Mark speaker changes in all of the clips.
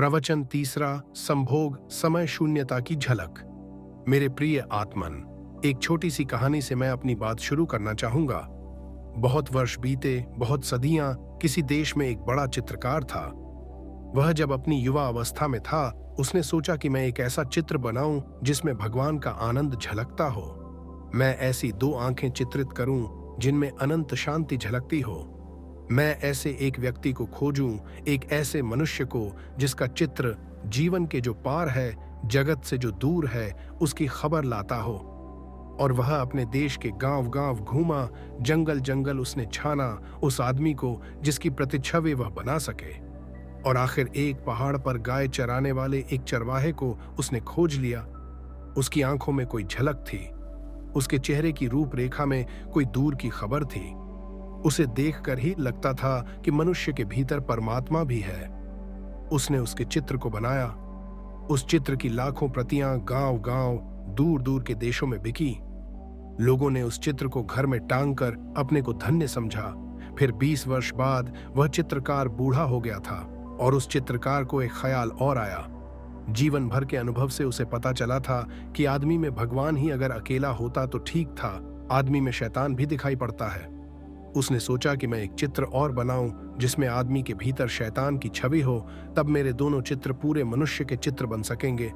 Speaker 1: प्रवचन तीसरा, संभोग समय शून्यता की झलक। मेरे प्रिय आत्मन, एक छोटी सी कहानी से मैं अपनी बात शुरू करना चाहूंगा। बहुत वर्ष बीते, बहुत सदियां, किसी देश में एक बड़ा चित्रकार था। वह जब अपनी युवा अवस्था में था, उसने सोचा कि मैं एक ऐसा चित्र बनाऊं जिसमें भगवान का आनंद झलकता हो। मैं ऐसी दो आंखें चित्रित करूं जिनमें अनंत शांति झलकती हो। मैं ऐसे एक व्यक्ति को खोजूं, एक ऐसे मनुष्य को जिसका चित्र जीवन के जो पार है, जगत से जो दूर है, उसकी खबर लाता हो। और वह अपने देश के गांव-गांव घूमा, जंगल-जंगल उसने छाना उस आदमी को जिसकी प्रतिच्छवि वह बना सके। और आखिर एक पहाड़ पर गाय चराने वाले एक चरवाहे को उसने खोज लिया। उसकी आंखों में कोई झलक थी, उसके चेहरे की रूपरेखा में कोई दूर की खबर थी। उसे देखकर ही लगता था कि मनुष्य के भीतर परमात्मा भी है। उसने उसके चित्र को बनाया। उस चित्र की लाखों प्रतियां गांव-गांव, दूर-दूर के देशों में बिकी। लोगों ने उस चित्र को घर में टांग कर अपने को धन्य समझा। फिर 20 वर्ष बाद वह चित्रकार बूढ़ा हो गया था और उस चित्रकार को एक ख्याल और आया। जीवन भर के अनुभव से उसे पता चला था कि आदमी में भगवान ही अगर अकेला होता तो ठीक था, आदमी में शैतान भी दिखाई पड़ता है। उसने सोचा कि मैं एक चित्र और बनाऊं जिसमें आदमी के भीतर शैतान की छवि हो, तब मेरे दोनों चित्र पूरे मनुष्य के चित्र बन सकेंगे।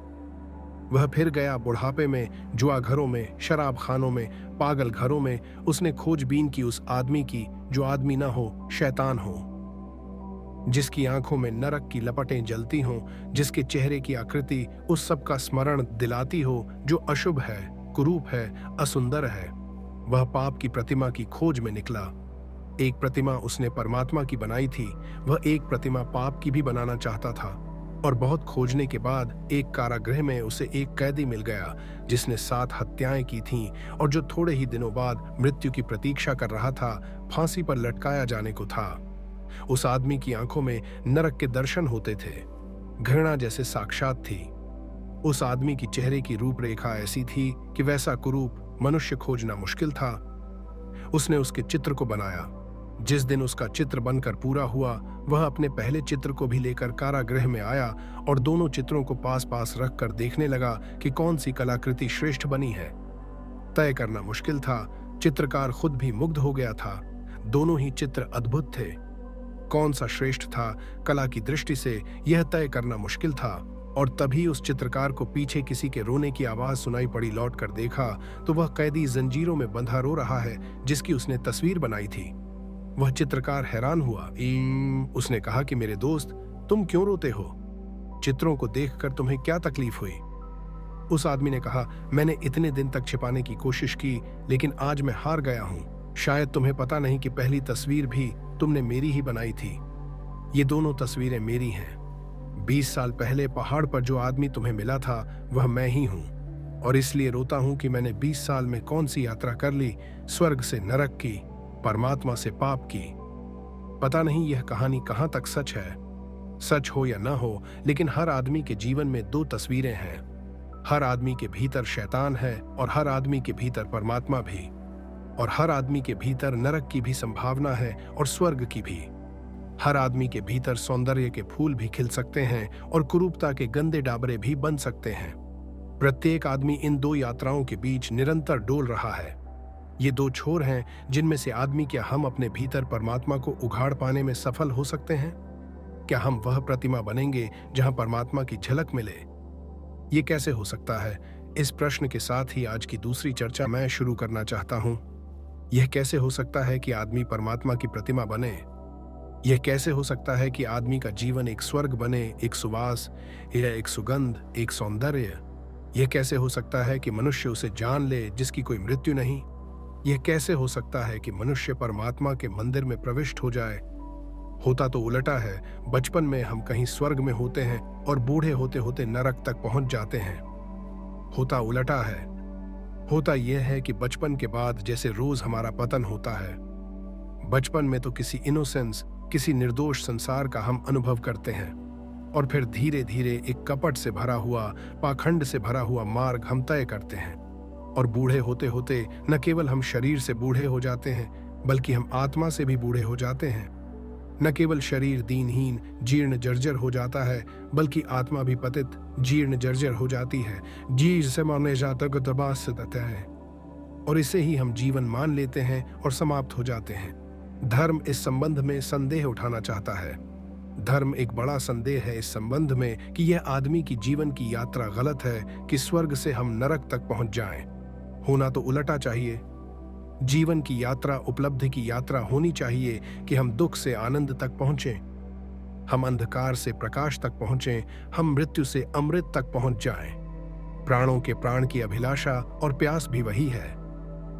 Speaker 1: वह फिर गया बुढ़ापे में, जुआ घरों में, शराब खानों में, पागल घरों में। उसने खोजबीन की उस आदमी की जो आदमी ना हो, शैतान हो, जिसकी आंखों में नरक की लपटें जलती हों, जिसके चेहरे की आकृति उस सब का स्मरण दिलाती हो जो अशुभ है, कुरूप है, असुंदर है। वह पाप की प्रतिमा की खोज में निकला। एक प्रतिमा उसने परमात्मा की बनाई थी, वह एक प्रतिमा पाप की भी बनाना चाहता था। और बहुत खोजने के बाद एक कारागृह में उसे एक कैदी मिल गया जिसने 7 हत्याएं की थीं और जो थोड़े ही दिनों बाद मृत्यु की प्रतीक्षा कर रहा था, फांसी पर लटकाया जाने को था। उस आदमी की आंखों में नरक के दर्शन होते थे, घृणा जैसे साक्षात थी। उस आदमी की चेहरे की रूपरेखा ऐसी थी कि वैसा कुरूप मनुष्य खोजना मुश्किल था। उसने उसके चित्र को बनाया। जिस दिन उसका चित्र बनकर पूरा हुआ, वह अपने पहले चित्र को भी लेकर कारागृह में आया और दोनों चित्रों को पास पास रखकर देखने लगा कि कौन सी कलाकृति श्रेष्ठ बनी है। तय करना मुश्किल था। चित्रकार खुद भी मुग्ध हो गया था। दोनों ही चित्र अद्भुत थे। कौन सा श्रेष्ठ था, कला की दृष्टि से यह तय करना मुश्किल था। और तभी उस चित्रकार को पीछे किसी के रोने की आवाज सुनाई पड़ी। लौट कर देखा तो वह कैदी जंजीरों में बंधा रो रहा है जिसकी उसने तस्वीर बनाई थी। वह चित्रकार हैरान हुआ। उसने कहा कि मेरे दोस्त, तुम क्यों रोते हो? चित्रों को देखकर तुम्हें क्या तकलीफ हुई? उस आदमी ने कहा, मैंने इतने दिन तक छिपाने की कोशिश की, लेकिन आज मैं हार गया हूं। शायद तुम्हें पता नहीं कि पहली तस्वीर भी तुमने मेरी ही बनाई थी। ये दोनों तस्वीरें मेरी हैं। 20 साल पहले पहाड़ पर जो आदमी तुम्हें मिला था, वह मैं ही हूं। और इसलिए रोता हूं कि मैंने 20 साल में कौन सी यात्रा कर ली, स्वर्ग से नरक की, परमात्मा से पाप की। पता नहीं यह कहानी कहां तक सच है। सच हो या ना हो, लेकिन हर आदमी के जीवन में 2 तस्वीरें हैं। हर आदमी के भीतर शैतान है और हर आदमी के भीतर परमात्मा भी। और हर आदमी के भीतर नरक की भी संभावना है और स्वर्ग की भी। हर आदमी के भीतर सौंदर्य के फूल भी खिल सकते हैं और कुरूपता के गंदे डाबरे भी बन सकते हैं। प्रत्येक आदमी इन 2 यात्राओं के बीच निरंतर डोल रहा है। ये 2 छोर हैं जिनमें से आदमी, क्या हम अपने भीतर परमात्मा को उघाड़ पाने में सफल हो सकते हैं? क्या हम वह प्रतिमा बनेंगे जहां परमात्मा की झलक मिले? ये कैसे हो सकता है? इस प्रश्न के साथ ही आज की दूसरी चर्चा मैं शुरू करना चाहता हूं। यह कैसे हो सकता है कि आदमी परमात्मा की प्रतिमा बने? यह कैसे हो सकता है कि आदमी का जीवन एक स्वर्ग बने, एक सुवास या एक सुगंध, एक सौंदर्य? यह कैसे हो सकता है कि मनुष्य उसे जान ले जिसकी कोई मृत्यु नहीं? यह कैसे हो सकता है कि मनुष्य परमात्मा के मंदिर में प्रविष्ट हो जाए? होता तो उल्टा है। बचपन में हम कहीं स्वर्ग में होते हैं और बूढ़े होते होते नरक तक पहुंच जाते हैं। होता उल्टा है। होता यह है कि बचपन के बाद जैसे रोज हमारा पतन होता है। बचपन में तो किसी इनोसेंस, किसी निर्दोष संसार का हम अनुभव करते हैं और फिर धीरे धीरे एक कपट से भरा हुआ, पाखंड से भरा हुआ मार्ग हम तय करते हैं। और बूढ़े होते होते न केवल हम शरीर से बूढ़े हो जाते हैं, बल्कि हम आत्मा से भी बूढ़े हो जाते हैं। न केवल शरीर दीनहीन जीर्ण जर्जर हो जाता है, बल्कि आत्मा भी पतित जीर्ण जर्जर हो जाती है। जी से माने जाता को तबास है, और इसे ही हम जीवन मान लेते हैं और समाप्त हो जाते हैं। धर्म इस संबंध में संदेह उठाना चाहता है। धर्म एक बड़ा संदेह है इस संबंध में कि यह आदमी की जीवन की यात्रा गलत है कि स्वर्ग से हम नरक तक पहुंच जाएं। होना तो उलटा चाहिए। जीवन की यात्रा उपलब्धि की यात्रा होनी चाहिए कि हम दुख से आनंद तक पहुंचें, हम अंधकार से प्रकाश तक पहुंचें, हम मृत्यु से अमृत तक पहुंच जाएं। प्राणों के प्राण की अभिलाषा और प्यास भी वही है।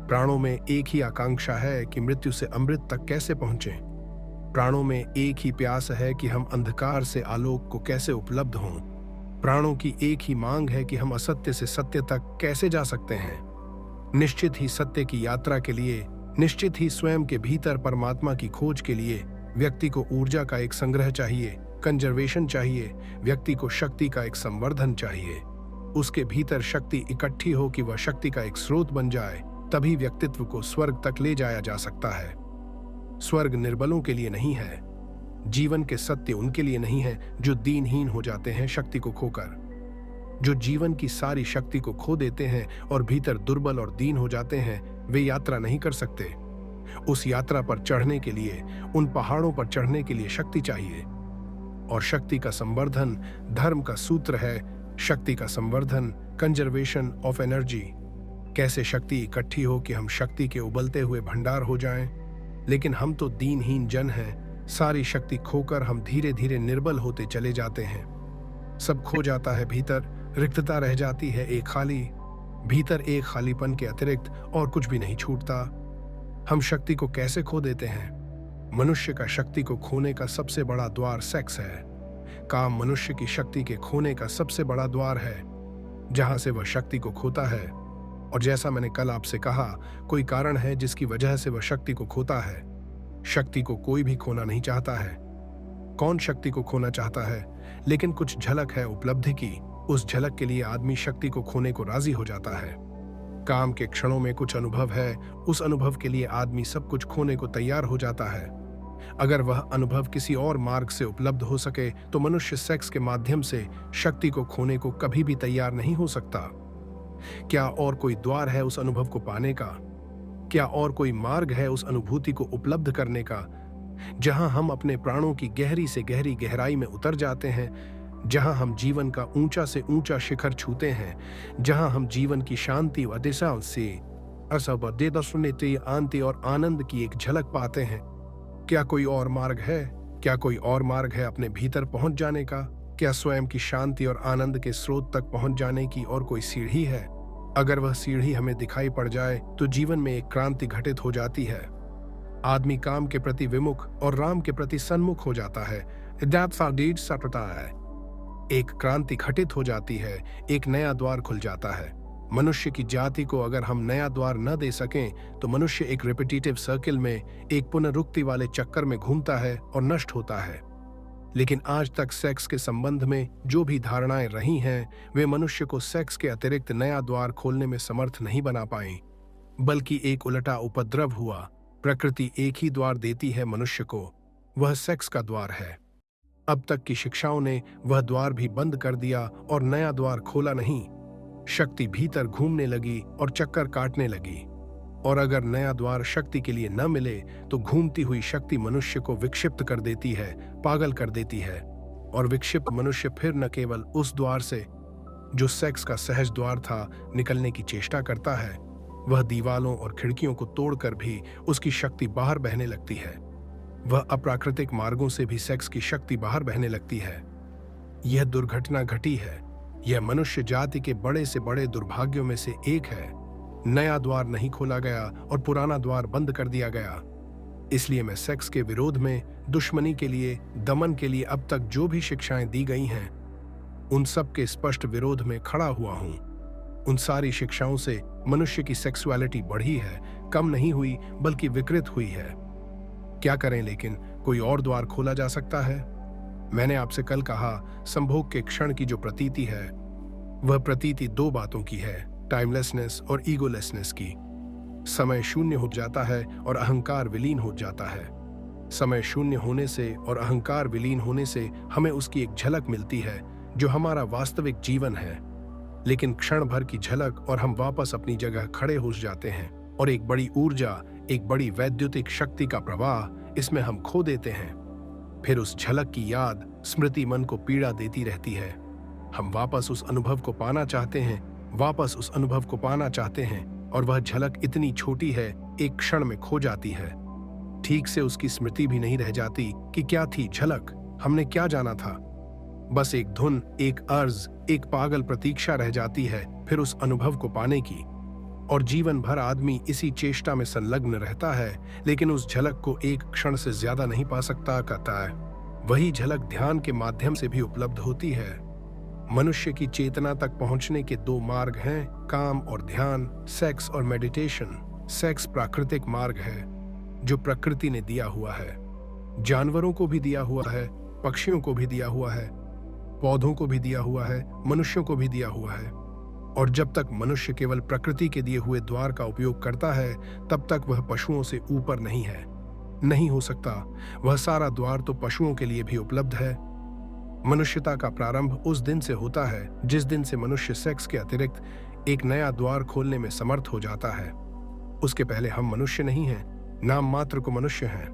Speaker 1: प्राणों में एक ही आकांक्षा है कि मृत्यु से अमृत तक कैसे पहुंचें। प्राणों में एक ही प्यास है कि हम अंधकार से आलोक को कैसे उपलब्ध हों। प्राणों की एक ही मांग है कि हम असत्य से सत्य तक कैसे जा सकते हैं। निश्चित ही सत्य की यात्रा के लिए, निश्चित ही स्वयं के भीतर परमात्मा की खोज के लिए व्यक्ति को ऊर्जा का एक संग्रह चाहिए, कंजर्वेशन चाहिए। व्यक्ति को शक्ति का एक संवर्धन चाहिए। उसके भीतर शक्ति इकट्ठी हो कि वह शक्ति का एक स्रोत बन जाए, तभी व्यक्तित्व को स्वर्ग तक ले जाया जा सकता है। स्वर्ग निर्बलों के लिए नहीं है। जीवन के सत्य उनके लिए नहीं है जो दीनहीन हो जाते हैं शक्ति को खोकर, जो जीवन की सारी शक्ति को खो देते हैं और भीतर दुर्बल और दीन हो जाते हैं। वे यात्रा नहीं कर सकते। उस यात्रा पर चढ़ने के लिए, उन पहाड़ों पर चढ़ने के लिए शक्ति चाहिए। और शक्ति का संवर्धन धर्म का सूत्र है। शक्ति का संवर्धन, कंजर्वेशन ऑफ एनर्जी। कैसे शक्ति इकट्ठी हो कि हम शक्ति के उबलते हुए भंडार हो जाएं। लेकिन हम तो दीनहीन जन हैं। सारी शक्ति खोकर हम धीरे धीरे निर्बल होते चले जाते हैं। सब खो जाता है, भीतर रिक्तता रह जाती है, एक खाली। भीतर एक खालीपन के अतिरिक्त और कुछ भी नहीं छूटता। हम शक्ति को कैसे खो देते हैं? मनुष्य का शक्ति को खोने का सबसे बड़ा द्वार सेक्स है। काम मनुष्य की शक्ति के खोने का सबसे बड़ा द्वार है, जहां से वह शक्ति को खोता है। और जैसा मैंने कल आपसे कहा, कोई कारण है जिसकी वजह से वह शक्ति को खोता है। शक्ति को कोई भी खोना नहीं चाहता है। कौन शक्ति को खोना चाहता है? लेकिन कुछ झलक है उपलब्धि की, उस झलक के लिए आदमी शक्ति को खोने को राजी हो जाता है। काम के क्षणों में कुछ अनुभव है, उस अनुभव के लिए आदमी सब कुछ खोने को तैयार हो जाता है। अगर वह अनुभव किसी और मार्ग से उपलब्ध हो सके तो मनुष्य सेक्स के माध्यम से शक्ति को खोने को कभी भी तैयार नहीं हो सकता। क्या और कोई द्वार है उस अनुभव को पाने का? क्या और कोई मार्ग है उस अनुभूति को उपलब्ध करने का, जहां हम अपने प्राणों की गहरी से गहरी गहराई में उतर जाते हैं, जहां हम जीवन का ऊंचा से ऊंचा शिखर छूते हैं, जहां हम जीवन की शांति व दिशा से आंति और आनंद की एक झलक पाते हैं? क्या कोई और मार्ग है? क्या कोई और मार्ग है अपने भीतर पहुंच जाने का? क्या स्वयं की शांति और आनंद के स्रोत तक पहुंच जाने की और कोई सीढ़ी है? अगर वह सीढ़ी हमें दिखाई पड़ जाए तो जीवन में एक क्रांति घटित हो जाती है। आदमी काम के प्रति विमुख और राम के प्रति सन्मुख हो जाता है। एक क्रांति घटित हो जाती है, एक नया द्वार खुल जाता है। मनुष्य की जाति को अगर हम नया द्वार न दे सकें तो मनुष्य एक रिपीटेटिव सर्किल में, एक पुनरुक्ति वाले चक्कर में घूमता है और नष्ट होता है। लेकिन आज तक सेक्स के संबंध में जो भी धारणाएं रही हैं, वे मनुष्य को सेक्स के अतिरिक्त नया द्वार खोलने में समर्थ नहीं बना पाई, बल्कि एक उलटा उपद्रव हुआ। प्रकृति एक ही द्वार देती है मनुष्य को, वह सेक्स का द्वार है। अब तक की शिक्षाओं ने वह द्वार भी बंद कर दिया और नया द्वार खोला नहीं। शक्ति भीतर घूमने लगी और चक्कर काटने लगी। और अगर नया द्वार शक्ति के लिए न मिले तो घूमती हुई शक्ति मनुष्य को विक्षिप्त कर देती है, पागल कर देती है। और विक्षिप्त मनुष्य फिर न केवल उस द्वार से, जो सेक्स का सहज द्वार था, निकलने की चेष्टा करता है, वह दीवालों और खिड़कियों को तोड़कर भी उसकी शक्ति बाहर बहने लगती है। वह अप्राकृतिक मार्गों से भी सेक्स की शक्ति बाहर बहने लगती है। यह दुर्घटना घटी है। यह मनुष्य जाति के बड़े से बड़े दुर्भाग्यों में से एक है। नया द्वार नहीं खोला गया और पुराना द्वार बंद कर दिया गया। इसलिए मैं सेक्स के विरोध में, दुश्मनी के लिए, दमन के लिए अब तक जो भी शिक्षाएं दी गई हैं, उन सब के स्पष्ट विरोध में खड़ा हुआ हूं। उन सारी शिक्षाओं से मनुष्य की सेक्सुअलिटी बढ़ी है, कम नहीं हुई बल्कि विकृत हुई है। क्या करें? लेकिन कोई और द्वार खोला जा सकता है। मैंने आपसे कल कहा, संभोग के क्षण की जो प्रतीति है, वह प्रतीति दो बातों की है, टाइमलेसनेस और ईगोलेसनेस की। समय शून्य हो जाता है और अहंकार विलीन हो जाता है। समय शून्य होने से और अहंकार विलीन होने से हमें उसकी एक झलक मिलती है जो हमारा वास्तविक जीवन है। लेकिन क्षण भर की झलक और हम वापस अपनी जगह खड़े हो जाते हैं और एक बड़ी ऊर्जा, एक बड़ी वैद्युतिक शक्ति का प्रवाह इसमें हम खो देते हैं। फिर उस झलक की याद, स्मृति मन को पीड़ा देती रहती है। हम वापस उस अनुभव को पाना चाहते हैं, वापस उस अनुभव को पाना चाहते हैं, और वह झलक इतनी छोटी है, एक क्षण में खो जाती है। ठीक से उसकी स्मृति भी नहीं रह जाती कि क्या थी झलक, हमने क्या जाना था। बस एक धुन, एक अर्ज, एक पागल प्रतीक्षा रह जाती है फिर उस अनुभव को पाने की। और जीवन भर आदमी इसी चेष्टा में संलग्न रहता है, लेकिन उस झलक को एक क्षण से ज्यादा नहीं पा सकता कहता है। वही झलक ध्यान के माध्यम से भी उपलब्ध होती है। मनुष्य की चेतना तक पहुंचने के दो मार्ग हैं, काम और ध्यान, सेक्स और मेडिटेशन। सेक्स प्राकृतिक मार्ग है जो प्रकृति ने दिया हुआ है, जानवरों को भी दिया हुआ है, पक्षियों को भी दिया हुआ है, पौधों को भी दिया हुआ है, मनुष्यों को भी दिया हुआ है। और जब तक मनुष्य केवल प्रकृति के दिए हुए द्वार का उपयोग करता है, तब तक वह पशुओं से ऊपर नहीं है, नहीं हो सकता। वह सारा द्वार तो पशुओं के लिए भी उपलब्ध है। मनुष्यता का प्रारंभ उस दिन से होता है जिस दिन से मनुष्य सेक्स के अतिरिक्त एक नया द्वार खोलने में समर्थ हो जाता है। उसके पहले हम मनुष्य नहीं हैं, नाम मात्र को मनुष्य हैं।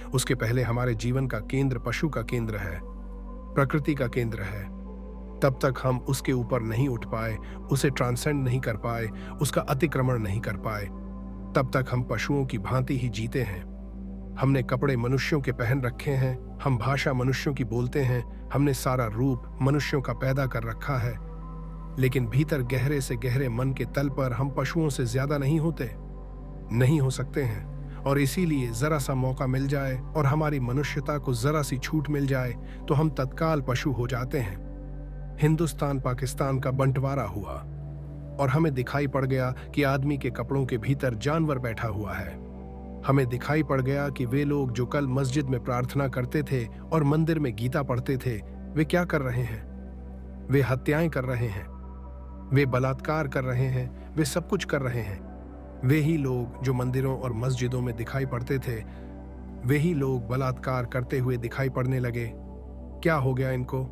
Speaker 1: उसके पहले हमारे जीवन का केंद्र पशु का केंद्र है, प्रकृति का केंद्र है। तब तक हम उसके ऊपर नहीं उठ पाए, उसे ट्रांसेंड नहीं कर पाए, उसका अतिक्रमण नहीं कर पाए। तब तक हम पशुओं की भांति ही जीते हैं। हमने कपड़े मनुष्यों के पहन रखे हैं, हम भाषा मनुष्यों की बोलते हैं, हमने सारा रूप मनुष्यों का पैदा कर रखा है। लेकिन भीतर गहरे से गहरे मन के तल पर हम पशुओं से ज्यादा नहीं होते, नहीं हो सकते हैं। और इसीलिए जरा सा मौका मिल जाए और हमारी मनुष्यता को जरा सी छूट मिल जाए तो हम तत्काल पशु हो जाते हैं। हिंदुस्तान पाकिस्तान का बंटवारा हुआ और हमें दिखाई पड़ गया कि आदमी के कपड़ों के भीतर जानवर बैठा हुआ है। हमें दिखाई पड़ गया कि वे लोग जो कल मस्जिद में प्रार्थना करते थे और मंदिर में गीता पढ़ते थे, वे क्या कर रहे हैं? वे हत्याएं कर रहे हैं, वे बलात्कार कर रहे हैं, वे सब कुछ कर रहे हैं। वे ही लोग जो मंदिरों और मस्जिदों में दिखाई पड़ते थे, वे ही लोग बलात्कार करते हुए दिखाई पड़ने लगे। क्या हो गया इनको?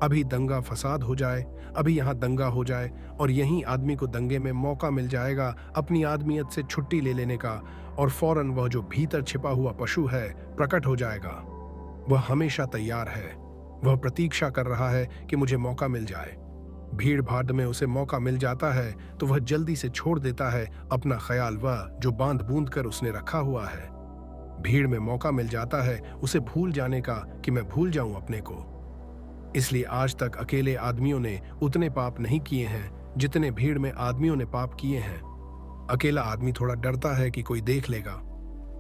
Speaker 1: अभी दंगा फसाद हो जाए, अभी यहाँ दंगा हो जाए और यहीं आदमी को दंगे में मौका मिल जाएगा अपनी आदमियत से छुट्टी ले लेने का, और फौरन वह जो भीतर छिपा हुआ पशु है प्रकट हो जाएगा। वह हमेशा तैयार है, वह प्रतीक्षा कर रहा है कि मुझे मौका मिल जाए। भीड़ भाड़ में उसे मौका मिल जाता है तो वह जल्दी से छोड़ देता है अपना ख्याल, वह जो बांध बूंद कर उसने रखा हुआ है। भीड़ में मौका मिल जाता है उसे भूल जाने का कि मैं भूल जाऊं अपने को। इसलिए आज तक अकेले आदमियों ने उतने पाप नहीं किए हैं जितने भीड़ में आदमियों ने पाप किए हैं। अकेला आदमी थोड़ा डरता है कि कोई देख लेगा,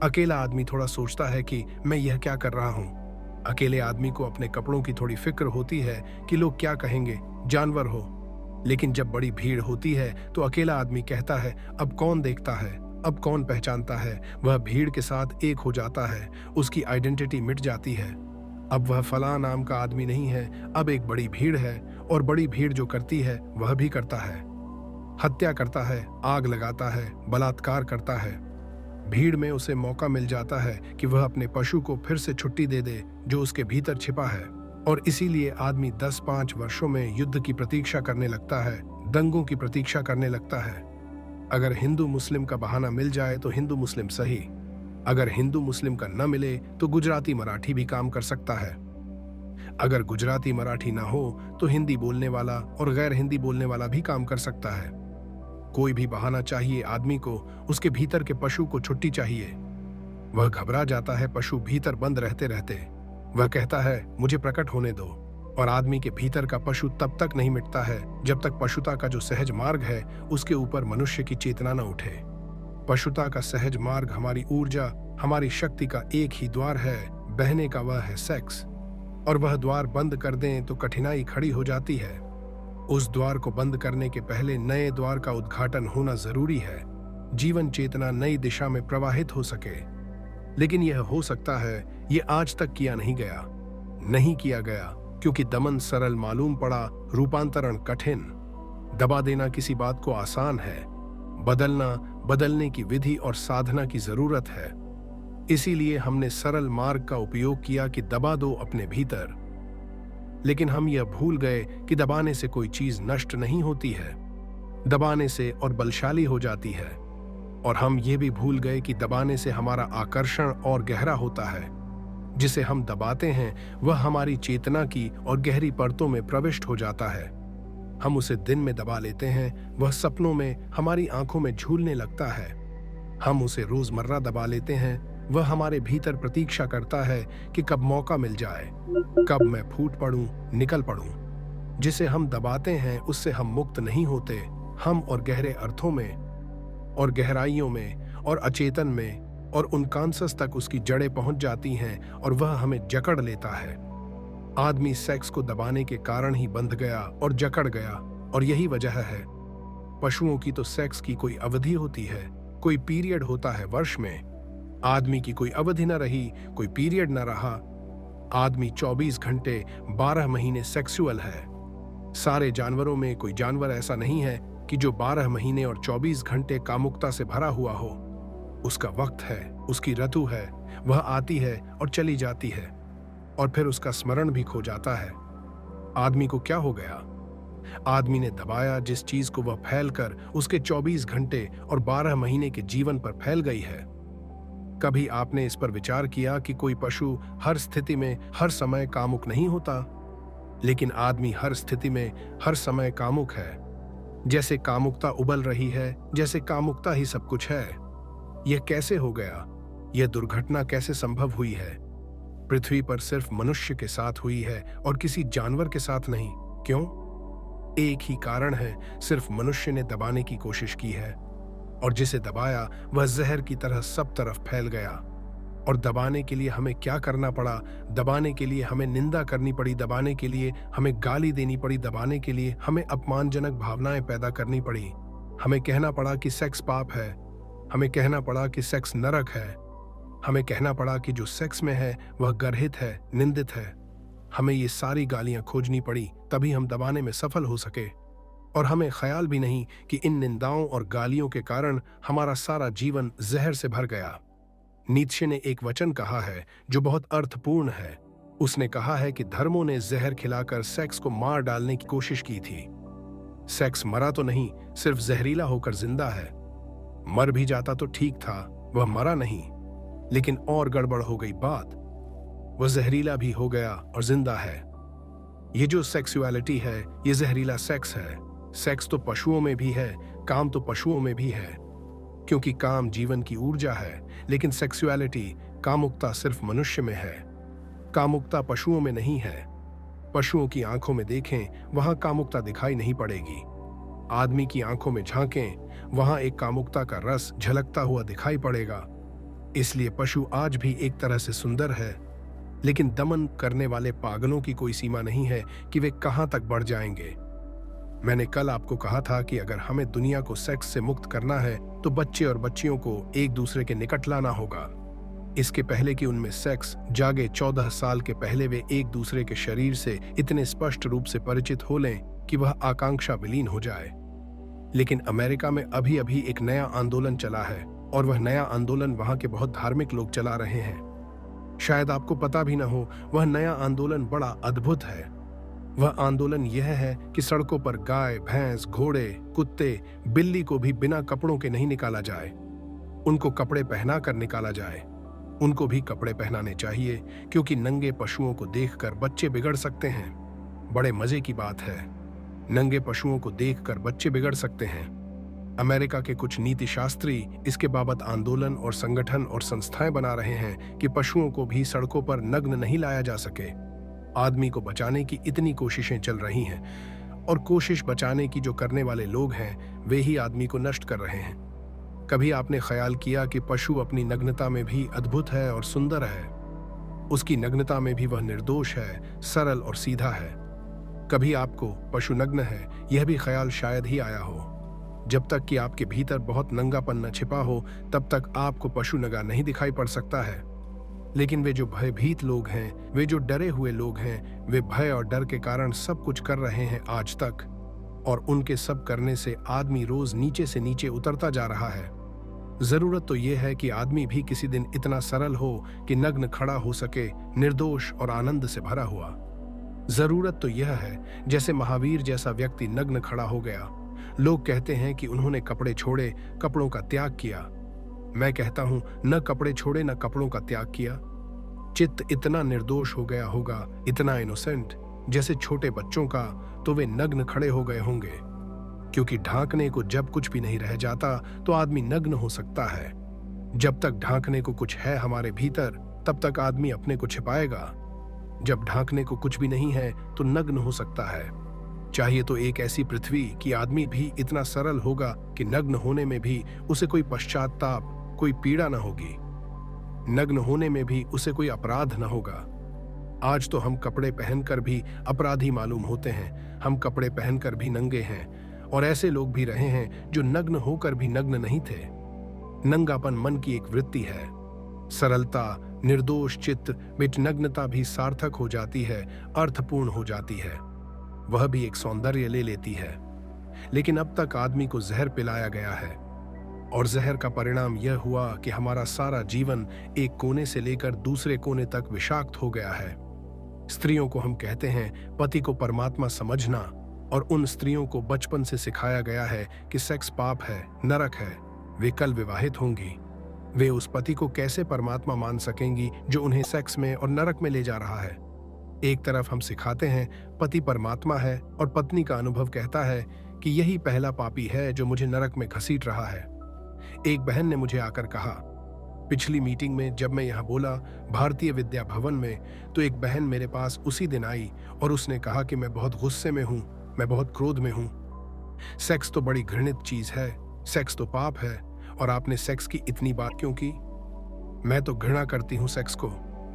Speaker 1: अकेला आदमी थोड़ा सोचता है कि मैं यह क्या कर रहा हूं। अकेले आदमी को अपने कपड़ों की थोड़ी फिक्र होती है कि लोग क्या कहेंगे, जानवर हो। लेकिन जब बड़ी भीड़ होती है तो अकेला आदमी कहता है अब कौन देखता है, अब कौन पहचानता है। वह भीड़ के साथ एक हो जाता है, उसकी आइडेंटिटी मिट जाती है। अब वह फलां नाम का आदमी नहीं है, अब एक बड़ी भीड़ है, और बड़ी भीड़ जो करती है वह भी करता है, हत्या करता है, आग लगाता है, बलात्कार करता है। भीड़ में उसे मौका मिल जाता है कि वह अपने पशु को फिर से छुट्टी दे दे जो उसके भीतर छिपा है। और इसीलिए आदमी 10-5 वर्षों में युद्ध की प्रतीक्षा करने लगता है, दंगों की प्रतीक्षा करने लगता है। अगर हिंदू मुस्लिम का बहाना मिल जाए तो हिंदू मुस्लिम सही, अगर हिंदू मुस्लिम का न मिले तो गुजराती मराठी भी काम कर सकता है। अगर गुजराती मराठी ना हो तो हिंदी बोलने वाला और गैर हिंदी बोलने वाला भी काम कर सकता है। कोई भी बहाना चाहिए आदमी को, उसके भीतर के पशु को छुट्टी चाहिए। वह घबरा जाता है पशु भीतर बंद रहते रहते। वह कहता है मुझे प्रकट होने दो, और आदमी के भीतर का पशु तब तक नहीं मिटता है जब तक पशुता का जो सहज मार्ग है उसके ऊपर मनुष्य की चेतना न उठे। पशुता का सहज मार्ग हमारी ऊर्जा, हमारी शक्ति का एक ही द्वार है, बहने का वह है सेक्स। और वह द्वार बंद कर दें तो कठिनाई खड़ी हो जाती है। उस द्वार को बंद करने के पहले नए द्वार का उद्घाटन होना जरूरी है, जीवन चेतना नई दिशा में प्रवाहित हो सके। लेकिन यह हो सकता है ये आज तक किया नहीं गया, नहीं किया गया क्योंकि दमन सरल मालूम पड़ा, रूपांतरण कठिन। दबा देना किसी बात को आसान है, बदलना, बदलने की विधि और साधना की जरूरत है। इसीलिए हमने सरल मार्ग का उपयोग किया कि दबा दो अपने भीतर। लेकिन हम यह भूल गए कि दबाने से कोई चीज नष्ट नहीं होती है, दबाने से और बलशाली हो जाती है। और हम ये भी भूल गए कि दबाने से हमारा आकर्षण और गहरा होता है। जिसे हम दबाते हैं वह हमारी चेतना की और गहरी परतों में प्रविष्ट हो जाता है। हम उसे दिन में दबा लेते हैं, वह सपनों में हमारी आंखों में झूलने लगता है। हम उसे रोजमर्रा दबा लेते हैं, वह हमारे भीतर प्रतीक्षा करता है कि कब मौका मिल जाए, कब मैं फूट पड़ूं, निकल पड़ूं। जिसे हम दबाते हैं उससे हम मुक्त नहीं होते। हम और गहरे अर्थों में और गहराइयों में और अचेतन में और उनकॉन्शस तक उसकी जड़ें पहुंच जाती हैं और वह हमें जकड़ लेता है। आदमी सेक्स को दबाने के कारण ही बंध गया और जकड़ गया, और यही वजह है। पशुओं की तो सेक्स की कोई अवधि होती है, कोई पीरियड होता है वर्ष में। आदमी की कोई अवधि न रही, कोई पीरियड न रहा। आदमी 24 घंटे 12 महीने सेक्सुअल है। सारे जानवरों में कोई जानवर ऐसा नहीं है कि जो 12 महीने और 24 घंटे कामुकता से भरा हुआ हो। उसका वक्त है, उसकी ऋतु है, वह आती है और चली जाती है, और फिर उसका स्मरण भी खो जाता है। आदमी को क्या हो गया? आदमी ने दबाया जिस चीज को वह फैलकर उसके 24 घंटे और 12 महीने के जीवन पर फैल गई है। कभी आपने इस पर विचार किया कि कोई पशु हर स्थिति में हर समय कामुक नहीं होता, लेकिन आदमी हर स्थिति में हर समय कामुक है। जैसे कामुकता उबल रही है, जैसे कामुकता ही सब कुछ है। यह कैसे हो गया? यह दुर्घटना कैसे संभव हुई है? पृथ्वी पर सिर्फ मनुष्य के साथ हुई है और किसी जानवर के साथ नहीं। क्यों? एक ही कारण है, सिर्फ मनुष्य ने दबाने की कोशिश की है, और जिसे दबाया वह जहर की तरह सब तरफ फैल गया। और दबाने के लिए हमें क्या करना पड़ा? दबाने के लिए हमें निंदा करनी पड़ी, दबाने के लिए हमें गाली देनी पड़ी, दबाने के लिए हमें अपमानजनक भावनाएं पैदा करनी पड़ी। हमें कहना पड़ा कि सेक्स पाप है, हमें कहना पड़ा कि सेक्स नरक है, हमें कहना पड़ा कि जो सेक्स में है वह गर्हित है, निंदित है। हमें ये सारी गालियां खोजनी पड़ी, तभी हम दबाने में सफल हो सके। और हमें ख्याल भी नहीं कि इन निंदाओं और गालियों के कारण हमारा सारा जीवन जहर से भर गया। नीत्शे ने एक वचन कहा है जो बहुत अर्थपूर्ण है। उसने कहा है कि धर्मों ने जहर खिलाकर सेक्स को मार डालने की कोशिश की थी। सेक्स मरा तो नहीं, सिर्फ जहरीला होकर जिंदा है। मर भी जाता तो ठीक था, वह मरा नहीं। लेकिन और गड़बड़ हो गई बात, वह जहरीला भी हो गया और जिंदा है। ये जो सेक्सुअलिटी है, ये जहरीला सेक्स है। सेक्स तो पशुओं में भी है, काम तो पशुओं में भी है, क्योंकि काम जीवन की ऊर्जा है। लेकिन सेक्सुअलिटी, कामुकता सिर्फ मनुष्य में है, कामुकता पशुओं में नहीं है। पशुओं की आंखों में देखें, वहां कामुकता दिखाई नहीं पड़ेगी। आदमी की आंखों में झांकें, वहां एक कामुकता का रस झलकता हुआ दिखाई पड़ेगा। इसलिए पशु आज भी एक तरह से सुंदर है, लेकिन दमन करने वाले पागलों की कोई सीमा नहीं है कि वे कहां तक बढ़ जाएंगे। मैंने कल आपको कहा था कि अगर हमें दुनिया को सेक्स से मुक्त करना है तो बच्चे और बच्चियों को एक दूसरे के निकट लाना होगा। इसके पहले कि उनमें सेक्स जागे, 14 साल के पहले वे एक दूसरे के शरीर से इतने स्पष्ट रूप से परिचित हो लें कि वह आकांक्षा विलीन हो जाए। लेकिन अमेरिका में अभी अभी एक नया आंदोलन चला है, और वह नया आंदोलन वहां के बहुत धार्मिक लोग चला रहे हैं। शायद आपको पता भी न हो, वह नया आंदोलन बड़ा अद्भुत है। वह आंदोलन यह है कि सड़कों पर गाय, भैंस, घोड़े, कुत्ते, बिल्ली को भी बिना कपड़ों के नहीं निकाला जाए। उनको कपड़े पहना कर निकाला जाए। उनको भी कपड़े पहनाने चाहिए, क्योंकि नंगे पशुओं को देखकर बच्चे बिगड़ सकते हैं। बड़े मजे की बात है, नंगे पशुओं को देखकर बच्चे बिगड़ सकते हैं। अमेरिका के कुछ नीति शास्त्री इसके बाबत आंदोलन और संगठन और संस्थाएं बना रहे हैं कि पशुओं को भी सड़कों पर नग्न नहीं लाया जा सके। आदमी को बचाने की इतनी कोशिशें चल रही हैं, और कोशिश बचाने की जो करने वाले लोग हैं वे ही आदमी को नष्ट कर रहे हैं। कभी आपने ख्याल किया कि पशु अपनी नग्नता में भी अद्भुत है और सुंदर है? उसकी नग्नता में भी वह निर्दोष है, सरल और सीधा है। कभी आपको पशु नग्न है यह भी ख्याल शायद ही आया हो। जब तक कि आपके भीतर बहुत नंगापन न छिपा हो, तब तक आपको पशु नंगा नहीं दिखाई पड़ सकता है। लेकिन वे जो भयभीत लोग हैं, वे जो डरे हुए लोग हैं, वे भय और डर के कारण सब कुछ कर रहे हैं आज तक, और उनके सब करने से आदमी रोज नीचे से नीचे उतरता जा रहा है। जरूरत तो यह है कि आदमी भी किसी दिन इतना सरल हो कि नग्न खड़ा हो सके, निर्दोष और आनंद से भरा हुआ। जरूरत तो यह है जैसे महावीर जैसा व्यक्ति नग्न खड़ा हो गया। लोग कहते हैं कि उन्होंने कपड़े छोड़े, कपड़ों का त्याग किया। मैं कहता हूं, न कपड़े छोड़े न कपड़ों का त्याग किया। चित्त इतना निर्दोष हो गया होगा, इतना इनोसेंट जैसे छोटे बच्चों का, तो वे नग्न खड़े हो गए होंगे। क्योंकि ढांकने को जब कुछ भी नहीं रह जाता तो आदमी नग्न हो सकता है। जब तक ढांकने को कुछ है हमारे भीतर, तब तक आदमी अपने को छिपाएगा। जब ढांकने को कुछ भी नहीं है तो नग्न हो सकता है। चाहिए तो एक ऐसी पृथ्वी कि आदमी भी इतना सरल होगा कि नग्न होने में भी उसे कोई पश्चाताप, कोई पीड़ा न होगी। नग्न होने में भी उसे कोई अपराध न होगा। आज तो हम कपड़े पहनकर भी अपराधी मालूम होते हैं। हम कपड़े पहनकर भी नंगे हैं, और ऐसे लोग भी रहे हैं जो नग्न होकर भी नग्न नहीं थे। नंगापन मन की एक वृत्ति है। सरलता, निर्दोष चित्त बिच नग्नता भी सार्थक हो जाती है, अर्थपूर्ण हो जाती है। वह भी एक सौंदर्य ले लेती है। लेकिन अब तक आदमी को जहर पिलाया गया है, और जहर का परिणाम यह हुआ कि हमारा सारा जीवन एक कोने से लेकर दूसरे कोने तक विषाक्त हो गया है। स्त्रियों को हम कहते हैं पति को परमात्मा समझना, और उन स्त्रियों को बचपन से सिखाया गया है कि सेक्स पाप है, नरक है। वे कल विवाहित होंगी। वे उस पति को कैसे परमात्मा मान सकेंगी जो उन्हें सेक्स में और नरक में ले जा रहा है। एक तरफ हम सिखाते हैं पति परमात्मा है, और पत्नी का अनुभव कहता है कि यही पहला पापी है जो मुझे नरक में घसीट रहा है। एक बहन ने मुझे आकर कहा, पिछली मीटिंग में जब मैं यहाँ बोला भारतीय विद्या भवन में, तो एक बहन मेरे पास उसी दिन आई और उसने कहा कि मैं बहुत गुस्से में हूँ, मैं बहुत क्रोध में हूँ। सेक्स तो बड़ी घृणित चीज है, सेक्स तो पाप है, और आपने सेक्स की इतनी बात क्यों की? मैं तो घृणा करती हूँ सेक्स को।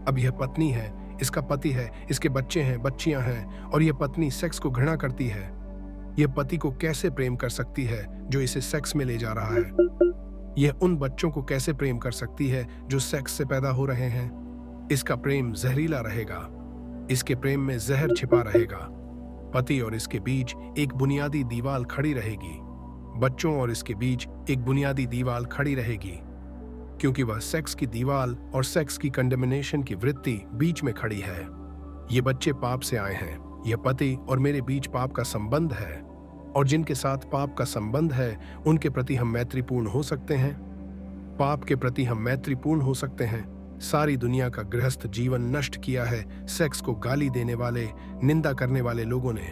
Speaker 1: अब यह पत्नी है, इसका पति है, इसके बच्चे हैं, बच्चियां हैं, और यह पत्नी सेक्स को घृणा करती है। यह पति को कैसे प्रेम कर सकती है जो इसे सेक्स में ले जा रहा है? यह उन बच्चों को कैसे प्रेम कर सकती है जो सेक्स से पैदा हो रहे हैं? इसका प्रेम जहरीला रहेगा, इसके प्रेम में जहर छिपा रहेगा। पति और इसके बीच एक बुनियादी दीवार खड़ी रहेगी, बच्चों और इसके बीच एक बुनियादी दीवार खड़ी रहेगी, क्योंकि वह सेक्स की दीवार और सेक्स की कंडेमिनेशन की वृत्ति बीच में खड़ी है। ये बच्चे पाप से आए हैं, यह पति और मेरे बीच पाप का संबंध है, और जिनके साथ पाप का संबंध है उनके प्रति हम मैत्रीपूर्ण हो सकते हैं। पाप के प्रति हम मैत्रीपूर्ण हो सकते हैं। सारी दुनिया का गृहस्थ जीवन नष्ट किया है सेक्स को गाली देने वाले, निंदा करने वाले लोगों ने,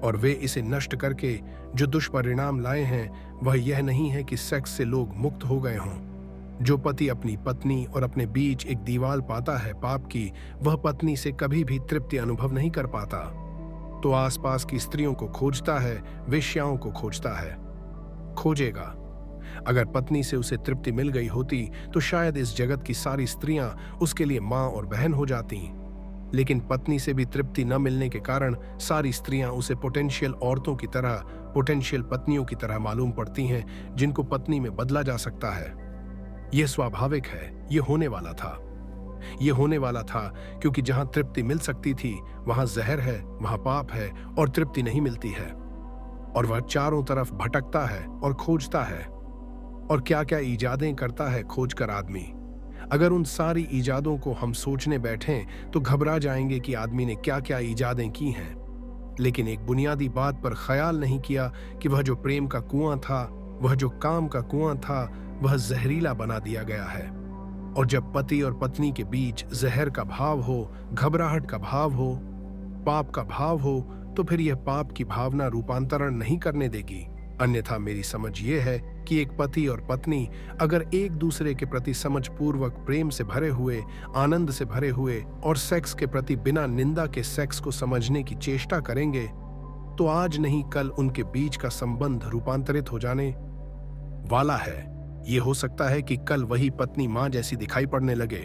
Speaker 1: और वे इसे नष्ट करके जो दुष्परिणाम लाए हैं वह यह नहीं है कि सेक्स से लोग मुक्त हो गए हों। जो पति अपनी पत्नी और अपने बीच एक दीवार पाता है पाप की, वह पत्नी से कभी भी तृप्ति अनुभव नहीं कर पाता, तो आसपास की स्त्रियों को खोजता है, वेश्याओं को खोजता है, खोजेगा। अगर पत्नी से उसे तृप्ति मिल गई होती तो शायद इस जगत की सारी स्त्रियां उसके लिए मां और बहन हो जाती। लेकिन पत्नी से भी तृप्ति न मिलने के कारण सारी स्त्रियां उसे पोटेंशियल औरतों की तरह, पोटेंशियल पत्नियों की तरह मालूम पड़ती हैं, जिनको पत्नी में बदला जा सकता है। यह स्वाभाविक है, यह होने वाला था। यह होने वाला था क्योंकि जहां तृप्ति मिल सकती थी वहां जहर है, वहां पाप है, और तृप्ति नहीं मिलती है, और वह चारों तरफ भटकता है और खोजता है। और क्या क्या ईजादें करता है खोज कर आदमी। अगर उन सारी ईजादों को हम सोचने बैठें तो घबरा जाएंगे कि आदमी ने क्या क्या ईजादें की हैं, लेकिन एक बुनियादी बात पर ख्याल नहीं किया कि वह जो प्रेम का कुआं था, वह जो काम का कुआं था, वह जहरीला बना दिया गया है। और जब पति और पत्नी के बीच जहर का भाव हो, घबराहट का भाव हो, पाप का भाव हो, तो फिर यह पाप की भावना रूपांतरण नहीं करने देगी। अन्यथा मेरी समझ ये है कि एक पति और पत्नी अगर एक दूसरे के प्रति समझ पूर्वक प्रेम से भरे हुए, आनंद से भरे हुए और सेक्स के प्रति बिना निंदा के सेक्स को समझने की चेष्टा करेंगे, तो आज नहीं कल उनके बीच का संबंध रूपांतरित हो जाने वाला है। ये हो सकता है कि कल वही पत्नी मां जैसी दिखाई पड़ने लगे।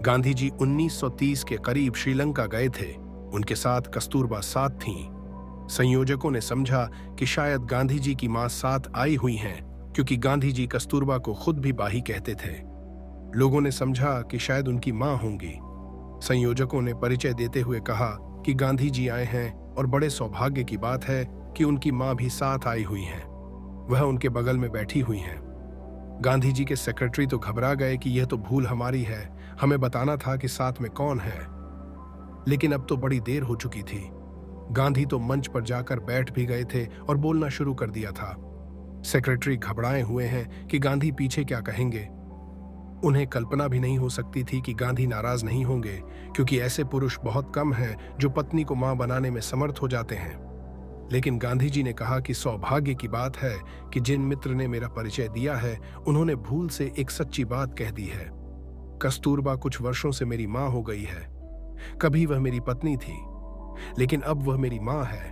Speaker 1: गांधी जी 1930 के करीब श्रीलंका गए थे। उनके साथ कस्तूरबा साथ थीं। संयोजकों ने समझा कि शायद गांधी जी की मां साथ आई हुई हैं, क्योंकि गांधी जी कस्तूरबा को खुद भी बाही कहते थे। लोगों ने समझा कि शायद उनकी मां होंगी। संयोजकों ने परिचय देते हुए कहा कि गांधी जी आए हैं और बड़े सौभाग्य की बात है कि उनकी मां भी साथ आई हुई हैं। वह उनके बगल में बैठी हुई हैं। गांधी जी के सेक्रेटरी तो घबरा गए कि यह तो भूल हमारी है, हमें बताना था कि साथ में कौन है। लेकिन अब तो बड़ी देर हो चुकी थी। गांधी तो मंच पर जाकर बैठ भी गए थे और बोलना शुरू कर दिया था। सेक्रेटरी घबराए हुए हैं कि गांधी पीछे क्या कहेंगे। उन्हें कल्पना भी नहीं हो सकती थी कि गांधी नाराज नहीं होंगे, क्योंकि ऐसे पुरुष बहुत कम हैं जो पत्नी को मां बनाने में समर्थ हो जाते हैं। लेकिन गांधी जी ने कहा कि सौभाग्य की बात है कि जिन मित्र ने मेरा परिचय दिया है उन्होंने भूल से एक सच्ची बात कह दी है। कस्तूरबा कुछ वर्षों से मेरी मां हो गई है। कभी वह मेरी पत्नी थी, लेकिन अब वह मेरी मां है।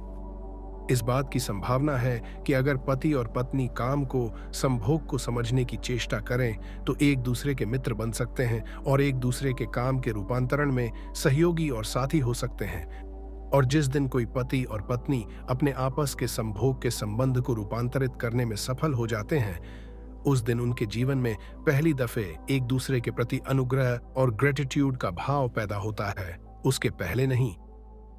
Speaker 1: इस बात की संभावना है कि अगर पति और पत्नी काम को, संभोग को समझने की चेष्टा करें तो एक दूसरे के मित्र बन सकते हैं और एक दूसरे के काम के रूपांतरण में सहयोगी और साथी हो सकते हैं। और जिस दिन कोई पति और पत्नी अपने आपस के संभोग के संबंध को रूपांतरित करने में सफल हो जाते हैं, उस दिन उनके जीवन में पहली दफे एक दूसरे के प्रति अनुग्रह और ग्रेटिट्यूड का भाव पैदा होता है। उसके पहले नहीं।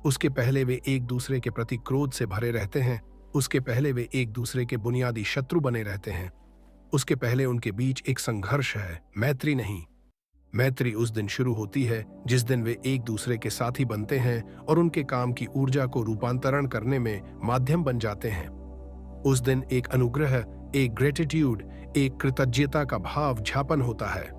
Speaker 1: उसके पहले वे एक दूसरे के प्रति क्रोध से भरे रहते हैं। उसके पहले वे एक दूसरे के बुनियादी शत्रु बने रहते हैं। उसके पहले उनके बीच एक संघर्ष है, मैत्री नहीं। मैत्री उस दिन शुरू होती है जिस दिन वे एक दूसरे के साथी बनते हैं और उनके काम की ऊर्जा को रूपांतरण करने में माध्यम बन जाते हैं। उस दिन एक अनुग्रह, एक ग्रेटिट्यूड, एक कृतज्ञता का भाव झापन होता है।